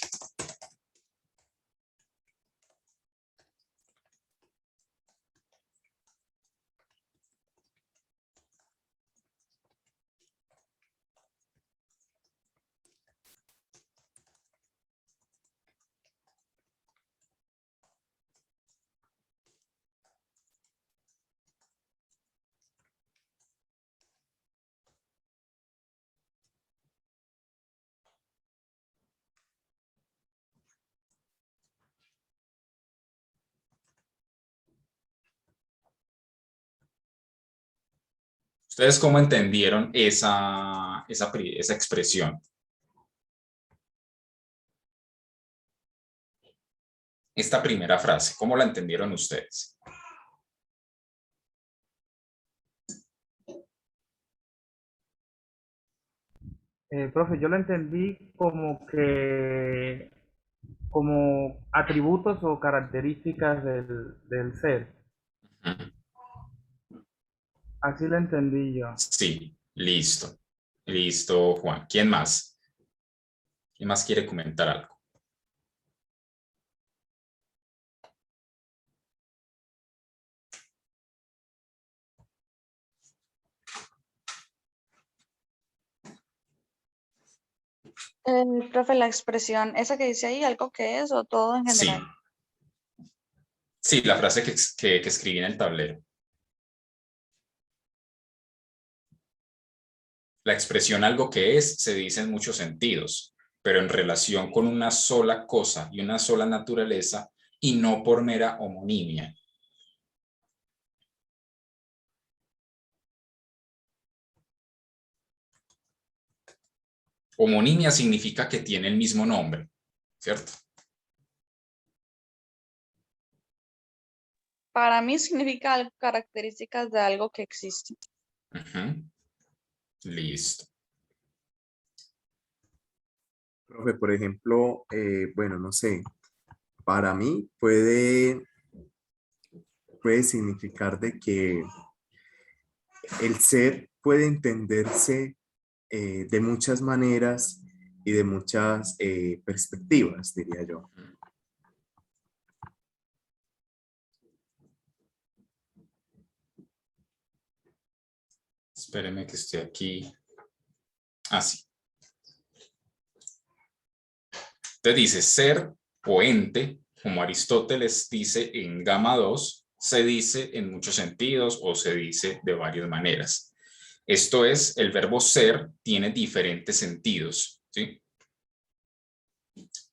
¿Ustedes cómo entendieron esa expresión? Esta primera frase, ¿cómo la entendieron ustedes? Profe, yo lo entendí como atributos o características del ser. Así lo entendí yo. Sí, listo. Listo, Juan. ¿Quién más? ¿Quién más quiere comentar algo? Profe, la expresión, esa que dice ahí, algo que es o todo en general. Sí, la frase que escribí en el tablero. La expresión algo que es se dice en muchos sentidos, pero en relación con una sola cosa y una sola naturaleza, y no por mera homonimia. Homonimia significa que tiene el mismo nombre, ¿cierto? Para mí significa características de algo que existe. Listo. Profe, por ejemplo, bueno, no sé, para mí puede significar de que el ser puede entenderse de muchas maneras y de muchas perspectivas, diría yo. Espéreme que estoy aquí. Así. Entonces dice ser o ente, como Aristóteles dice en Gama 2, se dice en muchos sentidos o se dice de varias maneras. Esto es, el verbo ser tiene diferentes sentidos, ¿sí?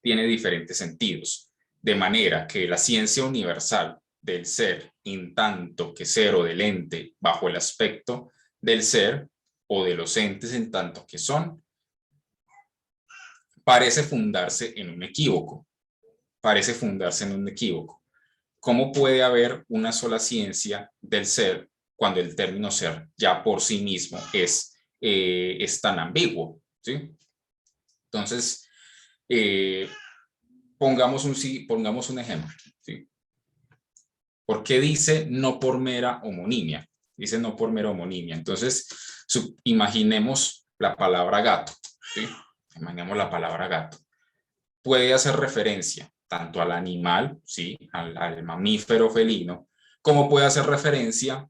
Tiene diferentes sentidos, de manera que la ciencia universal del ser, en tanto que ser o del ente, bajo el aspecto del ser o de los entes en tanto que son, parece fundarse en un equívoco. Parece fundarse en un equívoco. ¿Cómo puede haber una sola ciencia del ser cuando el término ser ya por sí mismo es tan ambiguo? ¿Sí? Entonces, pongamos un ejemplo. ¿Sí? ¿Por qué dice no por mera homonimia? Dice no por mera homonimia. Entonces, imaginemos la palabra gato. ¿Sí? Imaginemos la palabra gato. Puede hacer referencia tanto al animal, ¿sí? al mamífero felino, como puede hacer referencia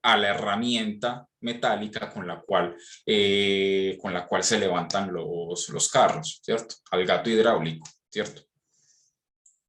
a la herramienta metálica con la cual se levantan los carros, ¿cierto? Al gato hidráulico, ¿cierto?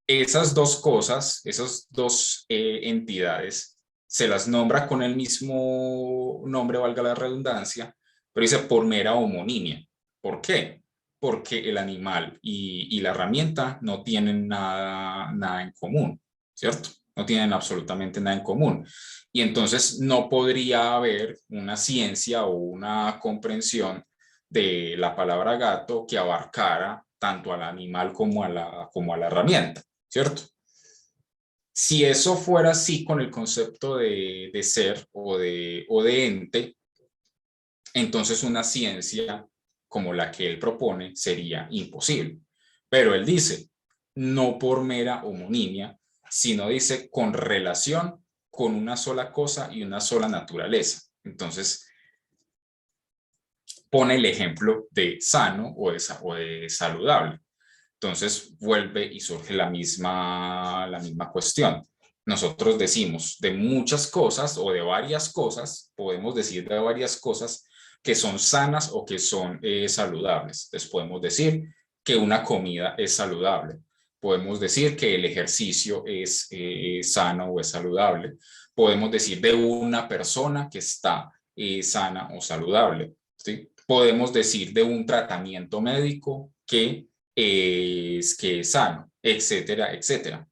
Esas dos cosas, esas dos entidades, se las nombra con el mismo nombre, valga la redundancia, pero dice por mera homonimia. ¿Por qué? Porque el animal y la herramienta no tienen nada en común, ¿cierto? no tienen absolutamente nada en común. Y entonces no podría haber una ciencia o una comprensión de la palabra gato que abarcara tanto al animal como a la herramienta, ¿cierto? Si eso fuera así con el concepto de ser o de ente, entonces una ciencia como la que él propone sería imposible. Pero él dice, no por mera homonimia, sino dice con relación con una sola cosa y una sola naturaleza. Entonces, pone el ejemplo de sano o de saludable. Entonces, vuelve y surge la misma cuestión. Nosotros decimos de muchas cosas o de varias cosas, podemos decir de varias cosas que son sanas o que son saludables. Entonces, podemos decir que una comida es saludable. Podemos decir que el ejercicio es sano o es saludable. Podemos decir de una persona que está sana o saludable, ¿sí? Podemos decir de un tratamiento médico que es sano, etcétera, etcétera.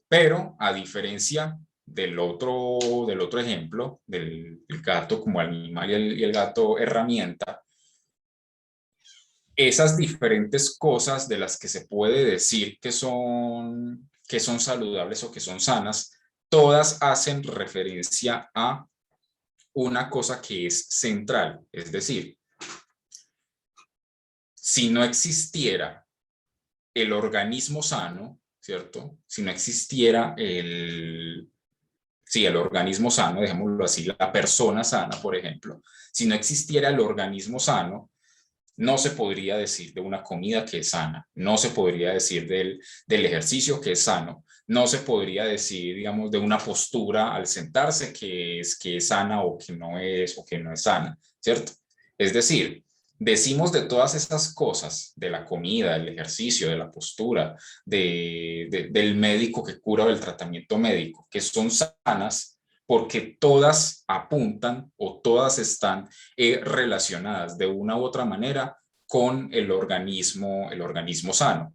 Pero a diferencia del otro ejemplo, del gato como animal y el gato herramienta, esas diferentes cosas de las que se puede decir que son saludables o que son sanas, todas hacen referencia a una cosa que es central. Es decir, si no existiera el organismo sano, ¿cierto? Si no existiera el organismo sano, dejémoslo así, la persona sana, por ejemplo, si no existiera el organismo sano, no se podría decir de una comida que es sana, no se podría decir del ejercicio que es sano, no se podría decir, digamos, de una postura al sentarse que es sana o que no es sana, ¿cierto? Es decir, decimos de todas esas cosas, de la comida, del ejercicio, de la postura, del médico que cura o del tratamiento médico, que son sanas porque todas apuntan o todas están relacionadas de una u otra manera con el organismo sano.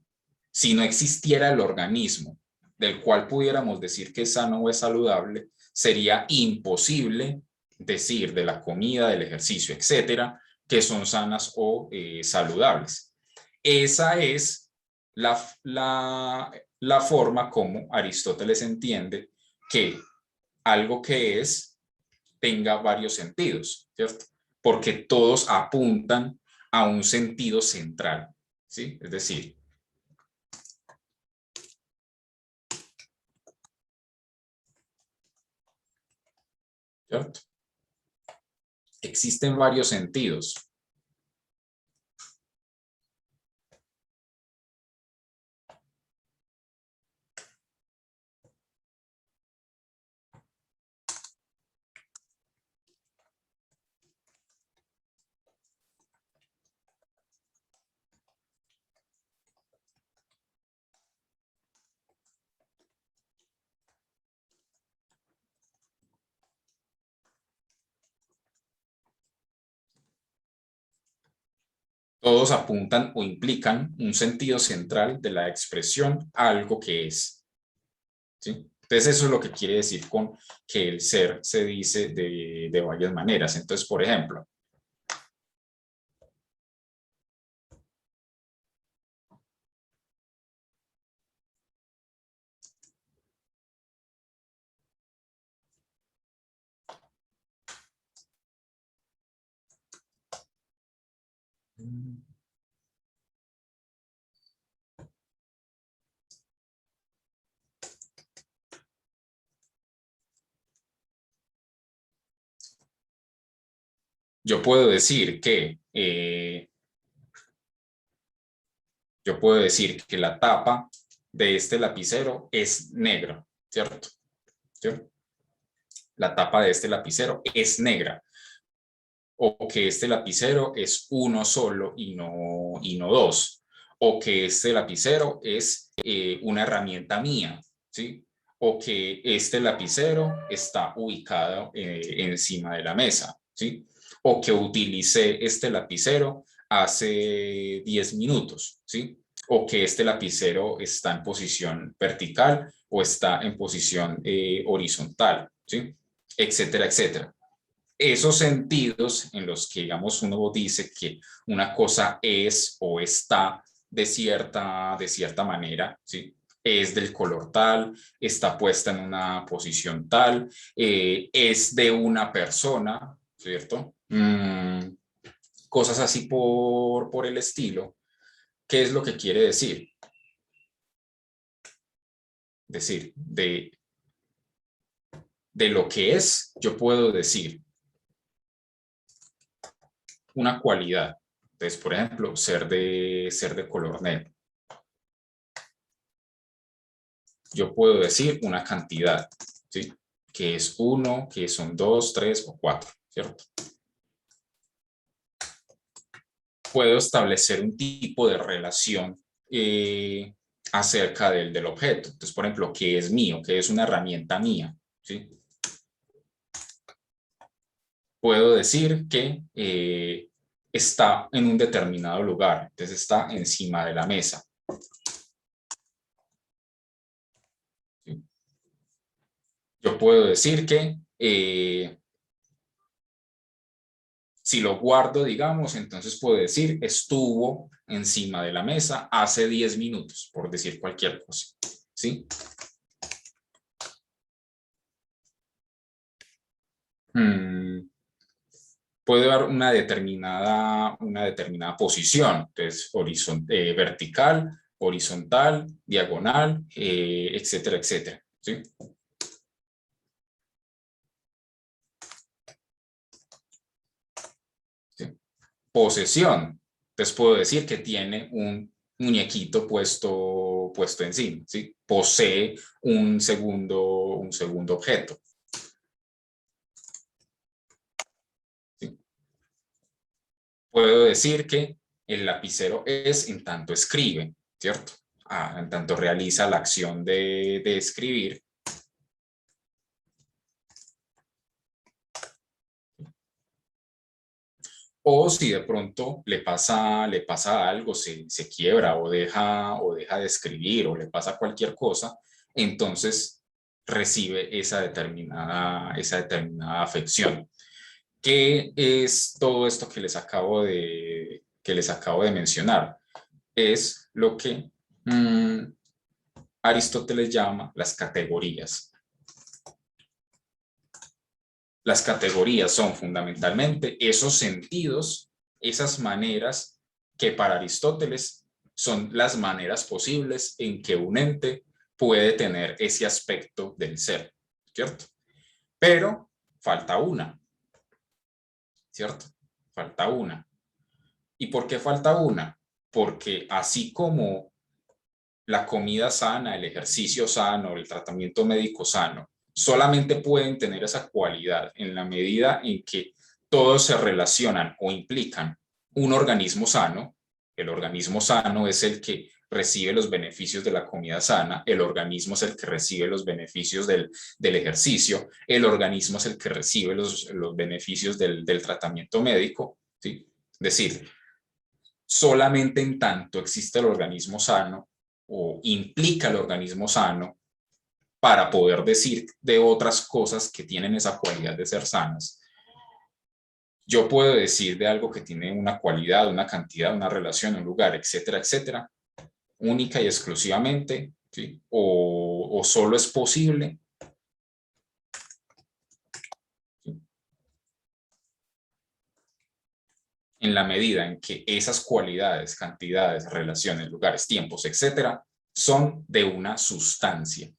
Si no existiera el organismo del cual pudiéramos decir que es sano o es saludable, sería imposible decir de la comida, del ejercicio, etcétera, que son sanas o saludables. Esa es la forma como Aristóteles entiende que algo que es tenga varios sentidos, ¿cierto? Porque todos apuntan a un sentido central, ¿sí? Es decir, ¿cierto? Existen varios sentidos. Todos apuntan o implican un sentido central de la expresión a algo que es, ¿sí? Entonces eso es lo que quiere decir con que el ser se dice de varias maneras. Entonces, por ejemplo, yo puedo decir que la tapa de este lapicero es negra, ¿cierto? ¿Cierto? La tapa de este lapicero es negra. O que este lapicero es uno solo y no dos. O que este lapicero es una herramienta mía, ¿sí? O que este lapicero está ubicado encima de la mesa, ¿sí? O que utilicé este lapicero hace 10 minutos, ¿sí? o que este lapicero está en posición vertical o está en posición horizontal, ¿sí? Etcétera, etcétera. Esos sentidos en los que, digamos, uno dice que una cosa es o está de cierta manera, ¿sí? Es del color tal, está puesta en una posición tal, es de una persona, ¿cierto? Cosas así por el estilo. ¿Qué es lo que quiere decir? Decir, de lo que es, yo puedo decir una cualidad. Entonces, por ejemplo, ser de color negro. Yo puedo decir una cantidad, ¿sí? Que es 1, que son 2, 3 o 4, ¿cierto? Puedo establecer un tipo de relación acerca del objeto. Entonces, por ejemplo, ¿qué es mío? ¿Qué es una herramienta mía? ¿Sí? Puedo decir que está en un determinado lugar, entonces está encima de la mesa. ¿Sí? Yo puedo decir que si lo guardo, digamos, entonces puedo decir estuvo encima de la mesa hace 10 minutos, por decir cualquier cosa, ¿sí? Puedo dar una determinada posición, entonces vertical, horizontal, diagonal, etcétera, etcétera, ¿sí? Posesión. Entonces puedo decir que tiene un muñequito puesto encima, ¿sí? Posee un segundo objeto. ¿Sí? Puedo decir que el lapicero es en tanto escribe, ¿cierto? En tanto realiza la acción de escribir. O si de pronto le pasa algo, se quiebra o deja de escribir o le pasa cualquier cosa, entonces recibe esa determinada afección. ¿Qué es todo esto que les acabo de mencionar? Es lo que Aristóteles llama las categorías. Las categorías son fundamentalmente esos sentidos, esas maneras que para Aristóteles son las maneras posibles en que un ente puede tener ese aspecto del ser, ¿cierto? Pero falta una, ¿cierto? Falta una. ¿Y por qué falta una? Porque así como la comida sana, el ejercicio sano, el tratamiento médico sano, solamente pueden tener esa cualidad en la medida en que todos se relacionan o implican un organismo sano. El organismo sano es el que recibe los beneficios de la comida sana, el organismo es el que recibe los beneficios del ejercicio, el organismo es el que recibe los beneficios del tratamiento médico, ¿sí? Es decir, solamente en tanto existe el organismo sano o implica el organismo sano para poder decir de otras cosas que tienen esa cualidad de ser sanas. Yo puedo decir de algo que tiene una cualidad, una cantidad, una relación, un lugar, etcétera, etcétera, única y exclusivamente, ¿sí? O solo es posible, ¿sí? En la medida en que esas cualidades, cantidades, relaciones, lugares, tiempos, etcétera, son de una sustancia.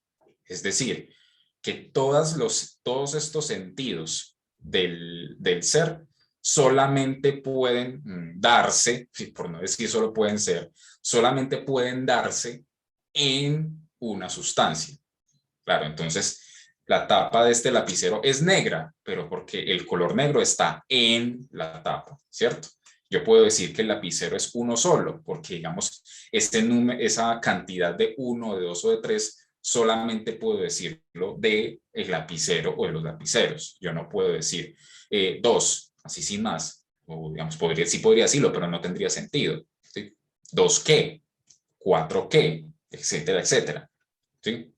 Es decir, que todos estos sentidos del ser solamente pueden darse, por no decir solo pueden ser, solamente pueden darse en una sustancia. Claro, entonces la tapa de este lapicero es negra, pero porque el color negro está en la tapa, ¿cierto? Yo puedo decir que el lapicero es uno solo, porque digamos, esa cantidad de 1, de 2 o de 3 solamente puedo decirlo de el lapicero o de los lapiceros. Yo no puedo decir 2, así sin más. O digamos, sí podría decirlo, pero no tendría sentido, ¿sí? ¿2 qué? 4 qué, etcétera, etcétera. ¿Sí?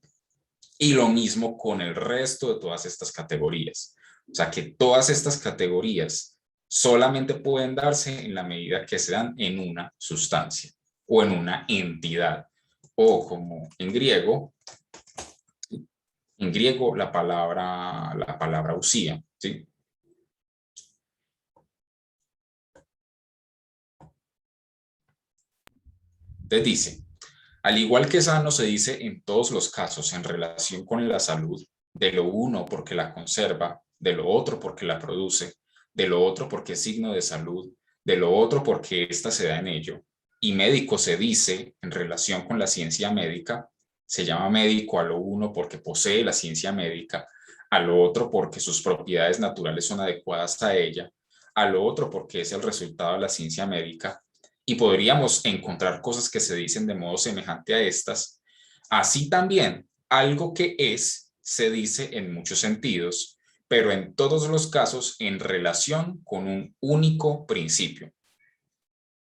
Y lo mismo con el resto de todas estas categorías. O sea que todas estas categorías solamente pueden darse en la medida que se dan en una sustancia o en una entidad. O como en griego la palabra usía, ¿sí? Entonces dice, al igual que sano se dice en todos los casos en relación con la salud, de lo uno porque la conserva, de lo otro porque la produce, de lo otro porque es signo de salud, de lo otro porque ésta se da en ello. Y médico se dice en relación con la ciencia médica, se llama médico a lo uno porque posee la ciencia médica, a lo otro porque sus propiedades naturales son adecuadas a ella, a lo otro porque es el resultado de la ciencia médica, y podríamos encontrar cosas que se dicen de modo semejante a estas. Así también, algo que es se dice en muchos sentidos, pero en todos los casos en relación con un único principio.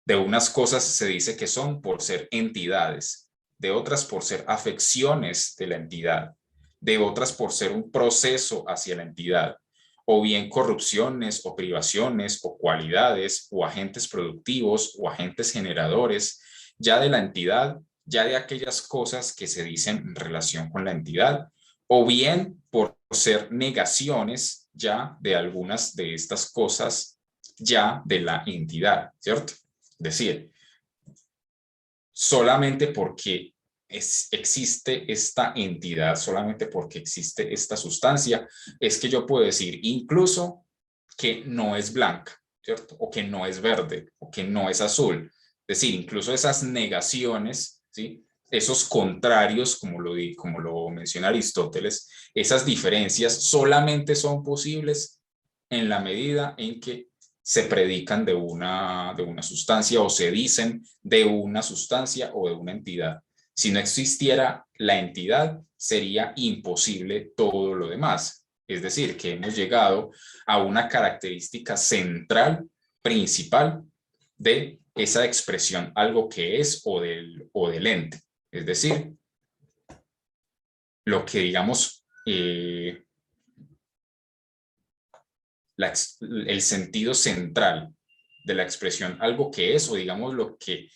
De unas cosas se dice que son por ser entidades, de otras por ser afecciones de la entidad, de otras por ser un proceso hacia la entidad, o bien corrupciones o privaciones o cualidades o agentes productivos o agentes generadores, ya de la entidad, ya de aquellas cosas que se dicen en relación con la entidad, o bien por ser negaciones ya de algunas de estas cosas ya de la entidad, ¿cierto? Es decir, solamente porque existe esta entidad, solamente porque existe esta sustancia, es que yo puedo decir incluso que no es blanca, ¿cierto? O que no es verde, o que no es azul. Es decir, incluso esas negaciones, ¿sí? Esos contrarios, como lo menciona Aristóteles, esas diferencias solamente son posibles en la medida en que se predican de una sustancia o se dicen de una sustancia o de una entidad. Si no existiera la entidad, sería imposible todo lo demás. Es decir, que hemos llegado a una característica central, principal, de esa expresión, algo que es o del ente. Es decir, lo que digamos, el sentido central de la expresión algo que es, o digamos lo que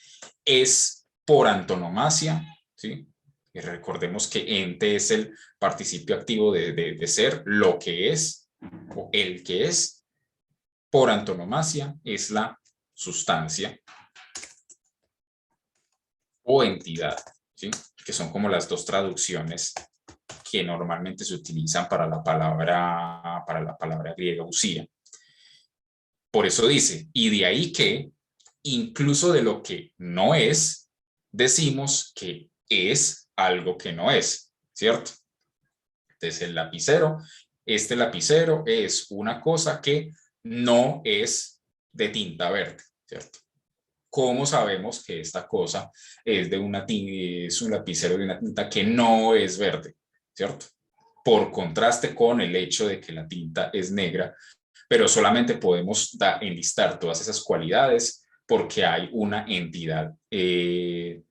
es por antonomasia, ¿sí? Y recordemos que ente es el participio activo de ser, lo que es, o el que es, por antonomasia es la sustancia o entidad, ¿sí? Que son como las dos traducciones que normalmente se utilizan para la palabra griega usía. Por eso dice, y de ahí que incluso de lo que no es, decimos que es algo que no es, ¿cierto? Entonces el lapicero, este lapicero es una cosa que no es de tinta verde, ¿cierto? ¿Cómo sabemos que esta cosa es un lapicero de una tinta que no es verde, ¿cierto? Por contraste con el hecho de que la tinta es negra, pero solamente podemos enlistar todas esas cualidades porque hay una entidad de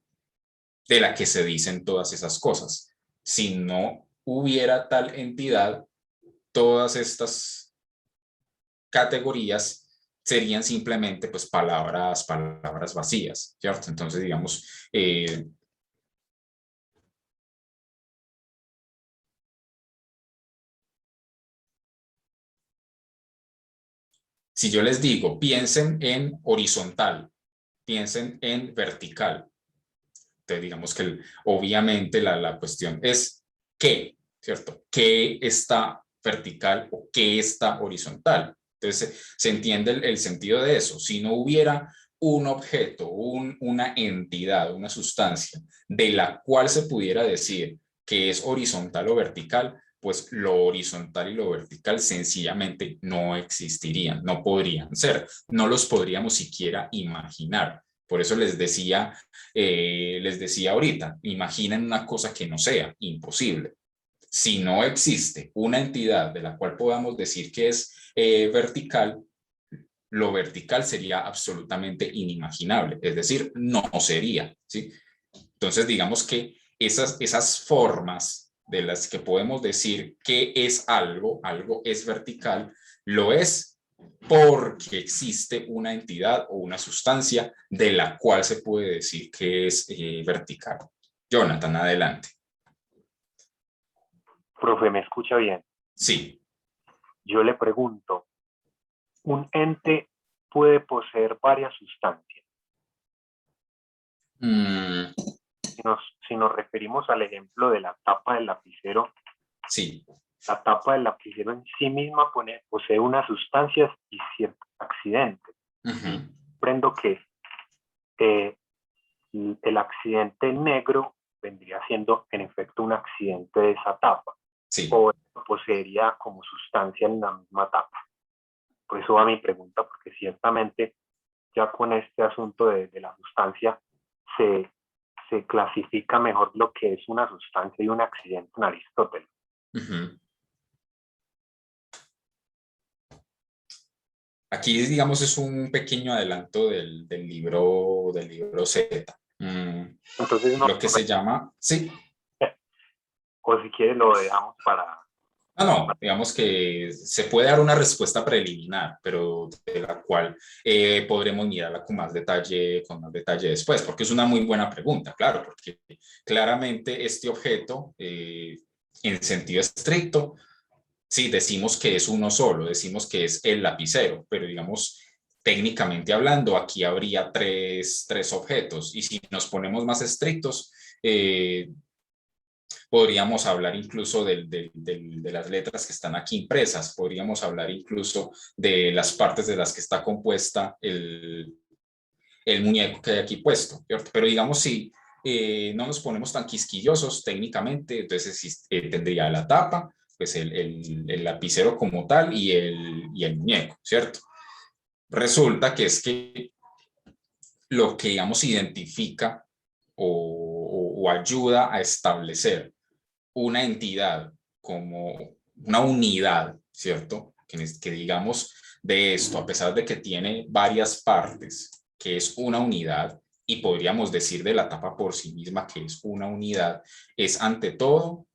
la que se dicen todas esas cosas. Si no hubiera tal entidad, todas estas categorías serían simplemente pues palabras vacías, ¿cierto? Entonces, digamos, si yo les digo, piensen en horizontal, piensen en vertical, entonces digamos que obviamente la cuestión es ¿qué? ¿Cierto? ¿Qué está vertical o qué está horizontal? Entonces se entiende el sentido de eso. Si no hubiera un objeto, una entidad, una sustancia de la cual se pudiera decir que es horizontal o vertical, pues lo horizontal y lo vertical sencillamente no existirían, no podrían ser, no los podríamos siquiera imaginar. Por eso les decía ahorita, imaginen una cosa que no sea imposible. Si no existe una entidad de la cual podamos decir que es vertical, lo vertical sería absolutamente inimaginable, es decir, no sería, ¿sí? Entonces, digamos que esas formas de las que podemos decir que es algo es vertical, lo es porque existe una entidad o una sustancia de la cual se puede decir que es vertical. Jonathan, adelante. Profe, ¿me escucha bien? Sí. Yo le pregunto, ¿un ente puede poseer varias sustancias? Si nos referimos al ejemplo de la tapa del lapicero, sí. La tapa del lapicero en sí misma posee unas sustancias y ciertos accidentes. Comprendo que el accidente negro vendría siendo en efecto un accidente de esa tapa. Sí. O poseería como sustancia en la misma tapa. Por eso va mi pregunta, porque ciertamente ya con este asunto de la sustancia se clasifica mejor lo que es una sustancia y un accidente en Aristóteles. Aquí, digamos, es un pequeño adelanto del libro Z. Entonces, no, lo que se llama, sí. O si quiere lo dejamos para... No, digamos que se puede dar una respuesta preliminar, pero de la cual podremos mirarla con más detalle después, porque es una muy buena pregunta, claro, porque claramente este objeto, en sentido estricto, sí, decimos que es uno solo, decimos que es el lapicero, pero digamos, técnicamente hablando, aquí habría tres objetos, y si nos ponemos más estrictos, podríamos hablar incluso de las letras que están aquí impresas, podríamos hablar incluso de las partes de las que está compuesta el muñeco que hay aquí puesto, ¿cierto? Pero digamos, si no nos ponemos tan quisquillosos técnicamente, entonces tendría la tapa, pues el lapicero como tal y el muñeco, ¿cierto? Resulta que es que lo que, digamos, identifica o ayuda a establecer una entidad como una unidad, ¿cierto? Que digamos de esto, a pesar de que tiene varias partes, que es una unidad, y podríamos decir de la tapa por sí misma que es una unidad, es ante todo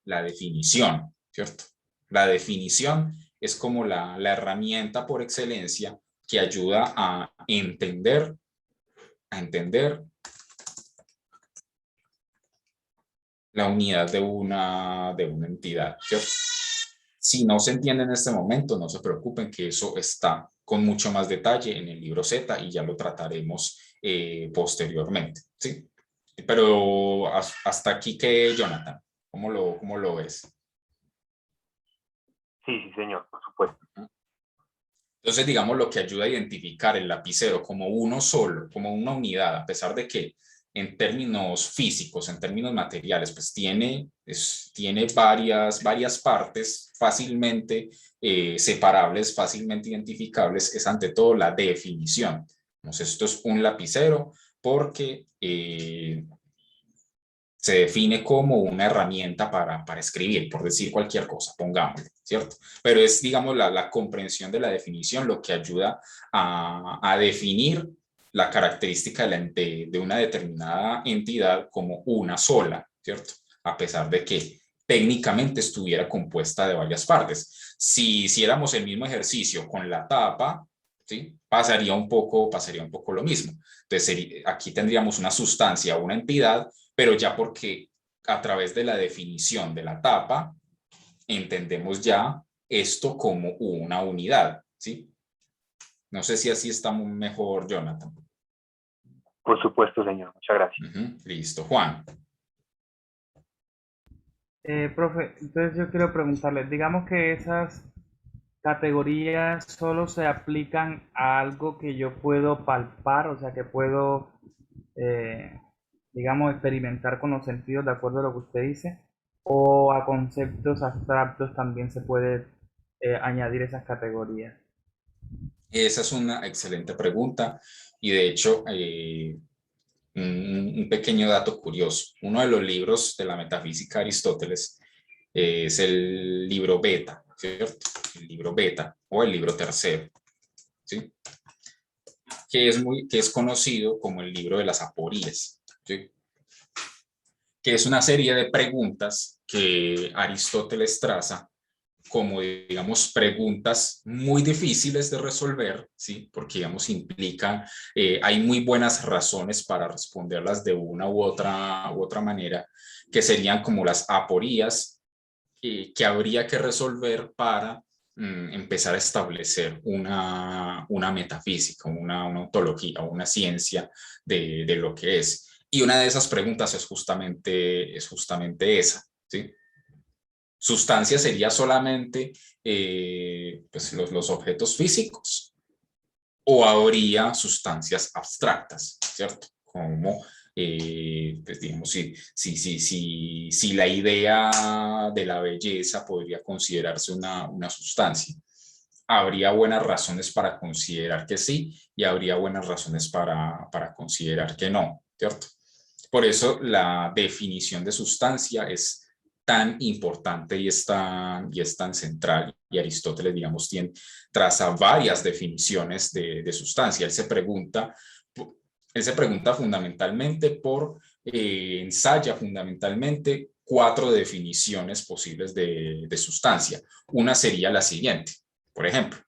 la definición, ¿cierto? La definición es como la herramienta por excelencia que ayuda a entender la unidad de una entidad, ¿cierto? Si no se entiende en este momento, no se preocupen que eso está con mucho más detalle en el libro Z y ya lo trataremos posteriormente, ¿sí? Pero hasta aquí, ¿qué, Jonathan? ¿Cómo lo ves? Sí, señor, por supuesto. Entonces, digamos, lo que ayuda a identificar el lapicero como uno solo, como una unidad, a pesar de que en términos físicos, en términos materiales, pues tiene varias partes fácilmente separables, fácilmente identificables, es ante todo la definición. Entonces, esto es un lapicero porque se define como una herramienta para escribir, por decir cualquier cosa, pongámoslo, ¿cierto? Pero es, digamos, la comprensión de la definición lo que ayuda a definir la característica de una determinada entidad como una sola, ¿cierto? A pesar de que técnicamente estuviera compuesta de varias partes. Si hiciéramos el mismo ejercicio con la tapa, ¿sí? Pasaría un poco lo mismo. Entonces, aquí tendríamos una sustancia, una entidad, pero ya porque a través de la definición de la tapa entendemos ya esto como una unidad, ¿sí? No sé si así está mejor, Jonathan. Por supuesto, señor. Muchas gracias. Listo. Juan. Profe, entonces yo quiero preguntarle, digamos que esas categorías solo se aplican a algo que yo puedo palpar, o sea, que puedo, digamos, experimentar con los sentidos de acuerdo a lo que usted dice, o a conceptos abstractos también se puede añadir esas categorías. Esa es una excelente pregunta y de hecho un pequeño dato curioso. Uno de los libros de la metafísica de Aristóteles es el libro Beta, ¿cierto? El libro Beta o el libro tercero, ¿sí? que es conocido como el libro de las aporías, ¿sí? Que es una serie de preguntas que Aristóteles traza como, digamos, preguntas muy difíciles de resolver, ¿sí? Porque, digamos, implican, hay muy buenas razones para responderlas de una u otra manera, que serían como las aporías que habría que resolver para empezar a establecer una metafísica, una ontología, una ciencia de lo que es. Y una de esas preguntas es justamente esa, ¿sí? Sustancia sería solamente pues los objetos físicos, o habría sustancias abstractas, ¿cierto? Como, pues digamos, si la idea de la belleza podría considerarse una sustancia. Habría buenas razones para considerar que sí y habría buenas razones para considerar que no, ¿cierto? Por eso la definición de sustancia es tan importante y es tan central. Y Aristóteles, digamos, traza varias definiciones de sustancia. Él se pregunta fundamentalmente ensaya fundamentalmente 4 definiciones posibles de sustancia. Una sería la siguiente, por ejemplo,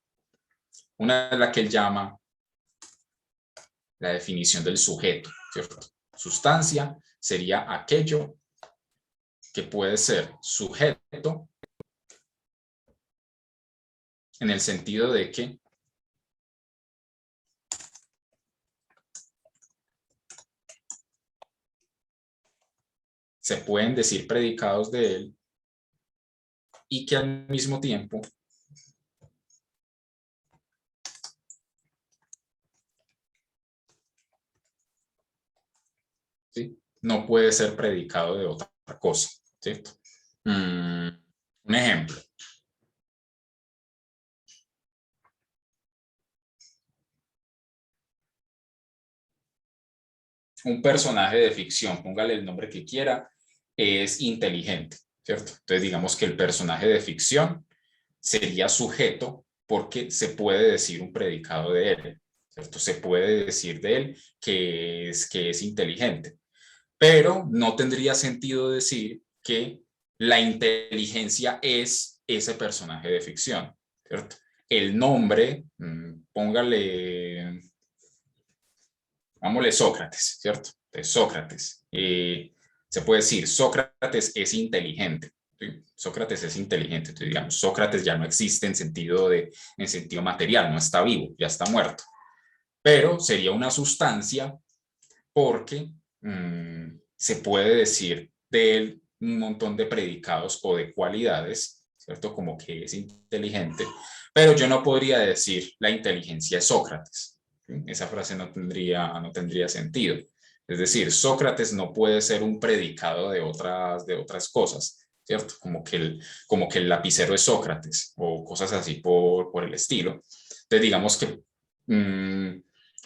una de la que él llama la definición del sujeto, ¿cierto? Sustancia sería aquello que puede ser sujeto en el sentido de que se pueden decir predicados de él y que al mismo tiempo ¿sí? No puede ser predicado de otra cosa, ¿cierto? Un ejemplo. Un personaje de ficción, póngale el nombre que quiera, es inteligente, ¿cierto? Entonces digamos que el personaje de ficción sería sujeto porque se puede decir un predicado de él, ¿cierto? Se puede decir de él que es inteligente, pero no tendría sentido decir que la inteligencia es ese personaje de ficción, ¿cierto? El nombre, póngale, vámonos Sócrates, ¿cierto? Entonces, Sócrates. Se puede decir, Sócrates es inteligente. ¿Sí? Sócrates es inteligente. Entonces, digamos, Sócrates ya no existe en sentido material, no está vivo, ya está muerto. Pero sería una sustancia porque se puede decir de él un montón de predicados o de cualidades, ¿cierto? Como que es inteligente, pero yo no podría decir la inteligencia es Sócrates. Esa frase no tendría sentido. Es decir, Sócrates no puede ser un predicado de otras cosas, ¿cierto? Como que el lapicero es Sócrates o cosas así por el estilo. Entonces, digamos que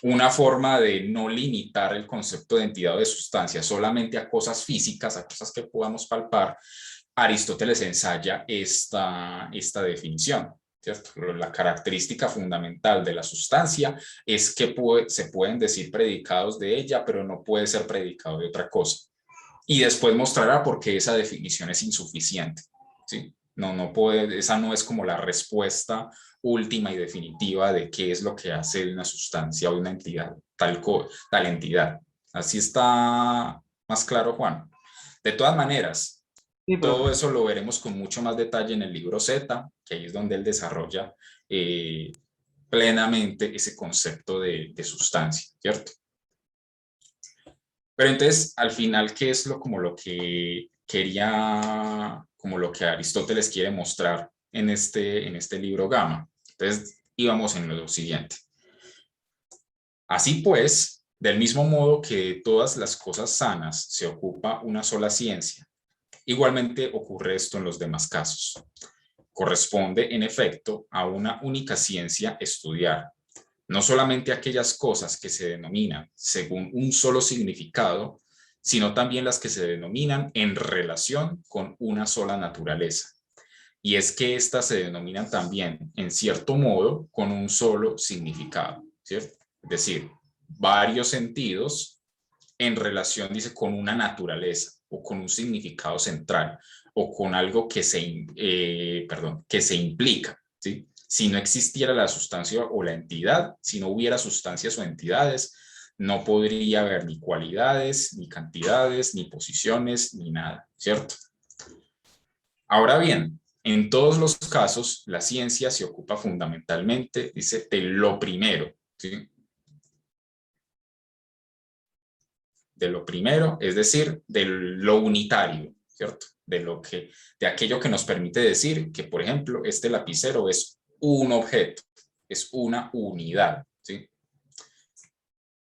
una forma de no limitar el concepto de entidad o de sustancia solamente a cosas físicas, a cosas que podamos palpar, Aristóteles ensaya esta definición, ¿cierto? La característica fundamental de la sustancia es que se pueden decir predicados de ella, pero no puede ser predicado de otra cosa. Y después mostrará por qué esa definición es insuficiente, ¿sí? No puede, esa no es como la respuesta última y definitiva de qué es lo que hace una sustancia o una entidad, tal entidad. Así está más claro, Juan. De todas maneras, Sí, todo eso lo veremos con mucho más detalle en el libro Z, que ahí es donde él desarrolla plenamente ese concepto de sustancia, ¿cierto? Pero entonces, al final, ¿qué es como lo que quería, como lo que Aristóteles quiere mostrar en este libro Gama? Entonces, íbamos en lo siguiente. Así pues, del mismo modo que de todas las cosas sanas se ocupa una sola ciencia, igualmente ocurre esto en los demás casos. Corresponde, en efecto, a una única ciencia estudiar, no solamente aquellas cosas que se denominan según un solo significado, sino también las que se denominan en relación con una sola naturaleza. Y es que éstas se denominan también, en cierto modo, con un solo significado, ¿cierto? es decir, varios sentidos en relación, dice, con una naturaleza o con un significado central o con algo que que se implica, ¿sí? Si no existiera la sustancia o la entidad, si no hubiera sustancias o entidades, no podría haber ni cualidades, ni cantidades, ni posiciones, ni nada, ¿cierto? Ahora bien, en todos los casos, la ciencia se ocupa fundamentalmente, dice, de lo primero, ¿sí? De lo primero, es decir, de lo unitario, ¿cierto? De aquello que nos permite decir que, por ejemplo, este lapicero es un objeto, es una unidad, ¿sí?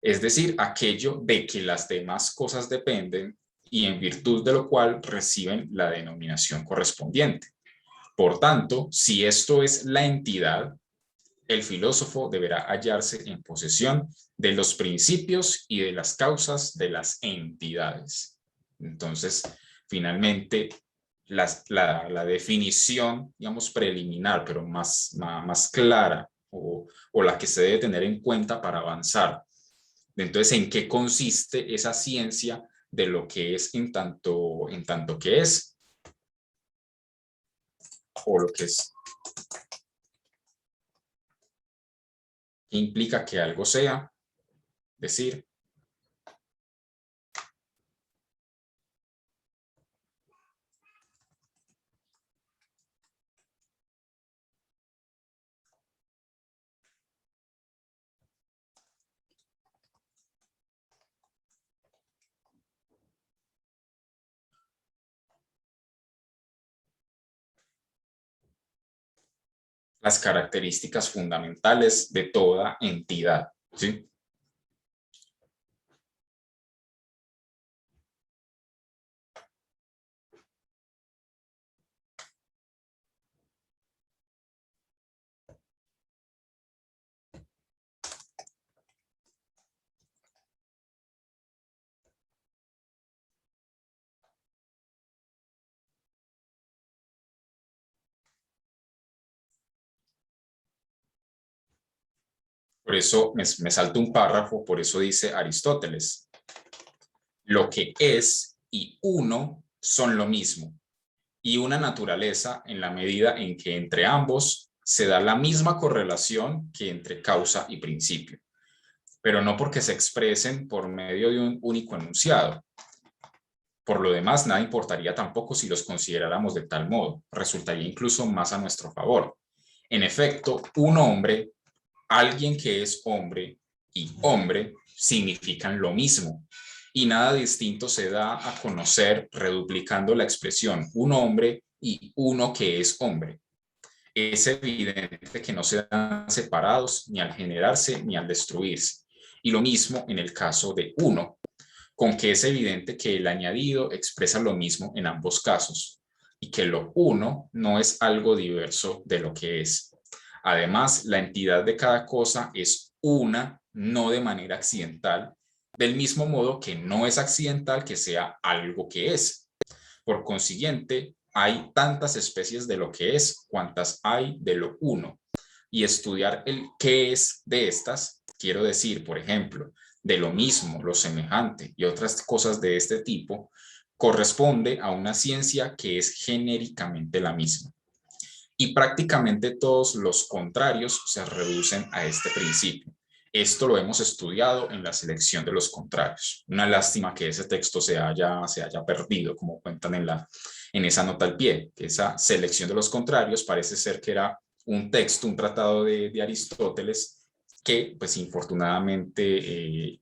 Es decir, aquello de que las demás cosas dependen y en virtud de lo cual reciben la denominación correspondiente. Por tanto, si esto es la entidad, el filósofo deberá hallarse en posesión de los principios y de las causas de las entidades. Entonces, finalmente, la definición, digamos, preliminar, pero más clara o la que se debe tener en cuenta para avanzar. Entonces, ¿en qué consiste esa ciencia de lo que es en tanto que es o lo que es? ¿Qué implica que algo sea? Decir. Las características fundamentales de toda entidad, ¿sí? Por eso me salto un párrafo, por eso dice Aristóteles, lo que es y uno son lo mismo, y una naturaleza en la medida en que entre ambos se da la misma correlación que entre causa y principio, pero no porque se expresen por medio de un único enunciado. Por lo demás, nada importaría tampoco si los consideráramos de tal modo, resultaría incluso más a nuestro favor. En efecto, un hombre, alguien que es hombre y hombre significan lo mismo, y nada distinto se da a conocer reduplicando la expresión un hombre y uno que es hombre. Es evidente que no se dan separados ni al generarse ni al destruirse, y lo mismo en el caso de uno, con que es evidente que el añadido expresa lo mismo en ambos casos, y que lo uno no es algo diverso de lo que es. Además, la entidad de cada cosa es una, no de manera accidental, del mismo modo que no es accidental que sea algo que es. Por consiguiente, hay tantas especies de lo que es cuantas hay de lo uno. Y estudiar el qué es de estas, quiero decir, por ejemplo, de lo mismo, lo semejante y otras cosas de este tipo, corresponde a una ciencia que es genéricamente la misma. Y prácticamente todos los contrarios se reducen a este principio. Esto lo hemos estudiado en la selección de los contrarios. Una lástima que ese texto se haya perdido, como cuentan en esa nota al pie, que esa selección de los contrarios parece ser que era un texto, un tratado de Aristóteles, que pues infortunadamente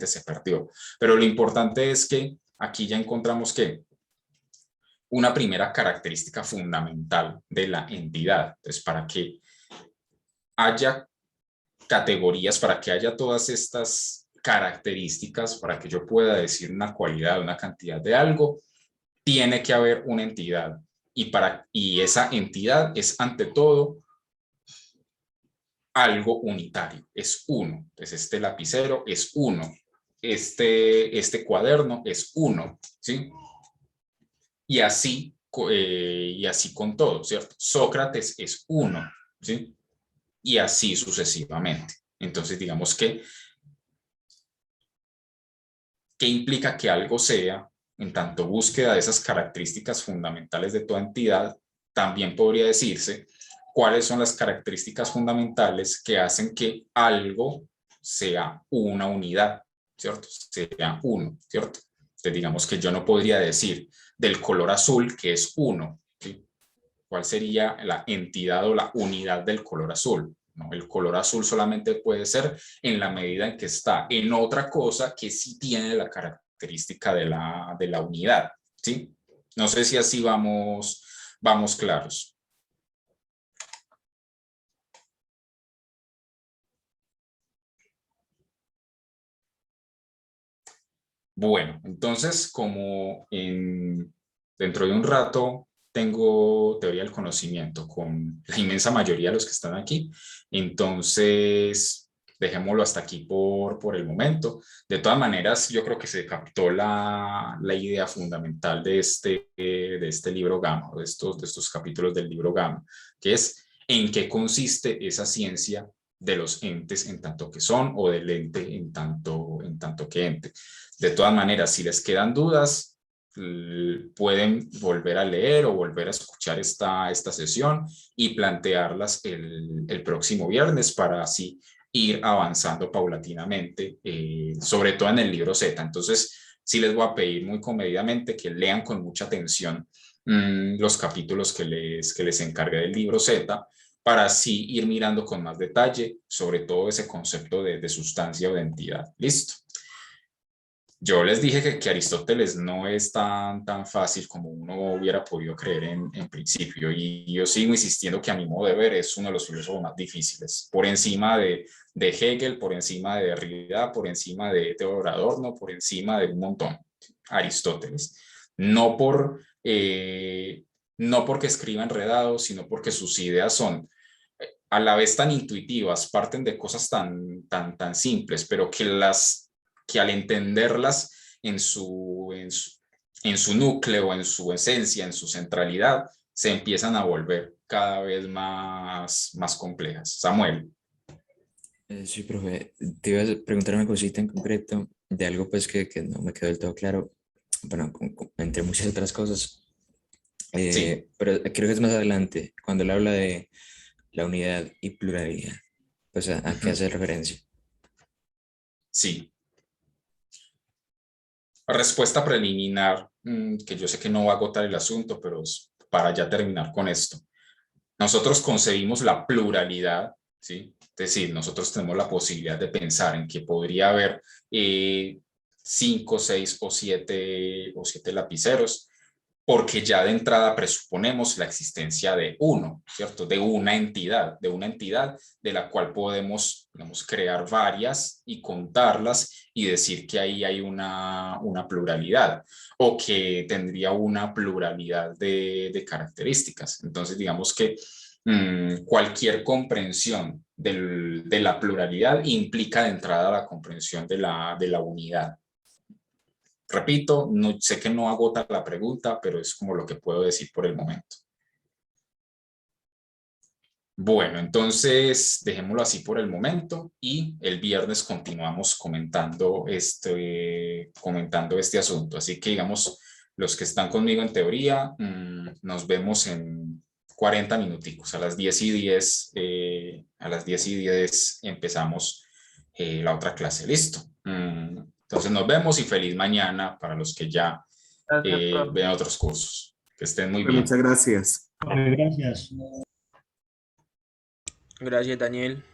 se perdió. Pero lo importante es que aquí ya encontramos que una primera característica fundamental de la entidad, entonces para que haya categorías, para que haya todas estas características, para que yo pueda decir una cualidad, una cantidad de algo, tiene que haber una entidad, y esa entidad es ante todo algo unitario, es uno. Entonces este lapicero es uno, este cuaderno es uno, ¿sí? Y así con todo, ¿cierto? Sócrates es uno, ¿sí? Y así sucesivamente. Entonces, digamos que, ¿qué implica que algo sea? En tanto búsqueda de esas características fundamentales de toda entidad, también podría decirse cuáles son las características fundamentales que hacen que algo sea una unidad, ¿cierto? Sea uno, ¿cierto? Entonces, digamos que yo no podría decir del color azul que es uno, ¿sí? ¿Cuál sería la entidad o la unidad del color azul? ¿No? El color azul solamente puede ser en la medida en que está en otra cosa que sí tiene la característica de la unidad, ¿sí? No sé si así vamos claros. Bueno, entonces como dentro de un rato tengo teoría del conocimiento con la inmensa mayoría de los que están aquí, entonces dejémoslo hasta aquí por el momento. De todas maneras, yo creo que se captó la idea fundamental de este libro Gamma, de estos capítulos del libro Gamma, que es en qué consiste esa ciencia de los entes en tanto que son o del ente en tanto que ente. De todas maneras, si les quedan dudas, pueden volver a leer o volver a escuchar esta sesión y plantearlas el próximo viernes para así ir avanzando paulatinamente, sobre todo en el libro Z. Entonces, sí les voy a pedir muy comedidamente que lean con mucha atención los capítulos que les encargué del libro Z, para así ir mirando con más detalle sobre todo ese concepto de sustancia o de entidad. ¿Listo? Yo les dije que Aristóteles no es tan fácil como uno hubiera podido creer en principio, y yo sigo insistiendo que a mi modo de ver es uno de los filósofos más difíciles, por encima de Hegel, por encima de Derrida, por encima de Theodor Adorno, por encima de un montón. Aristóteles. No porque escriba enredado, sino porque sus ideas son a la vez tan intuitivas, parten de cosas tan simples, pero que al entenderlas en su núcleo, en su esencia, en su centralidad, se empiezan a volver cada vez más complejas. Samuel. Sí, profe, te iba a preguntar una cosita en concreto de algo pues que no me quedó del todo claro, bueno, entre muchas otras cosas, Sí. pero creo que es más adelante, cuando él habla de la unidad y pluralidad, pues ¿a qué hace referencia? Sí. Respuesta preliminar, que yo sé que no va a agotar el asunto, pero para ya terminar con esto. Nosotros concebimos la pluralidad, ¿sí? Es decir, nosotros tenemos la posibilidad de pensar en que podría haber 5, 6 o 7 lapiceros, porque ya de entrada presuponemos la existencia de uno, ¿cierto? De una entidad de la cual podemos, digamos, crear varias y contarlas y decir que ahí hay una pluralidad, o que tendría una pluralidad de características. Entonces, digamos que cualquier comprensión de la pluralidad implica de entrada la comprensión de la unidad. Repito, no, sé que no agota la pregunta, pero es como lo que puedo decir por el momento. Bueno, entonces dejémoslo así por el momento y el viernes continuamos comentando este asunto. Así que, digamos, los que están conmigo en teoría, nos vemos en 40 minuticos. A las 10:10, a las 10:10 empezamos la otra clase. ¿Listo? Entonces nos vemos y feliz mañana para los que ya vean otros cursos. Que estén muy bien. Muchas gracias. Gracias. Gracias, Daniel.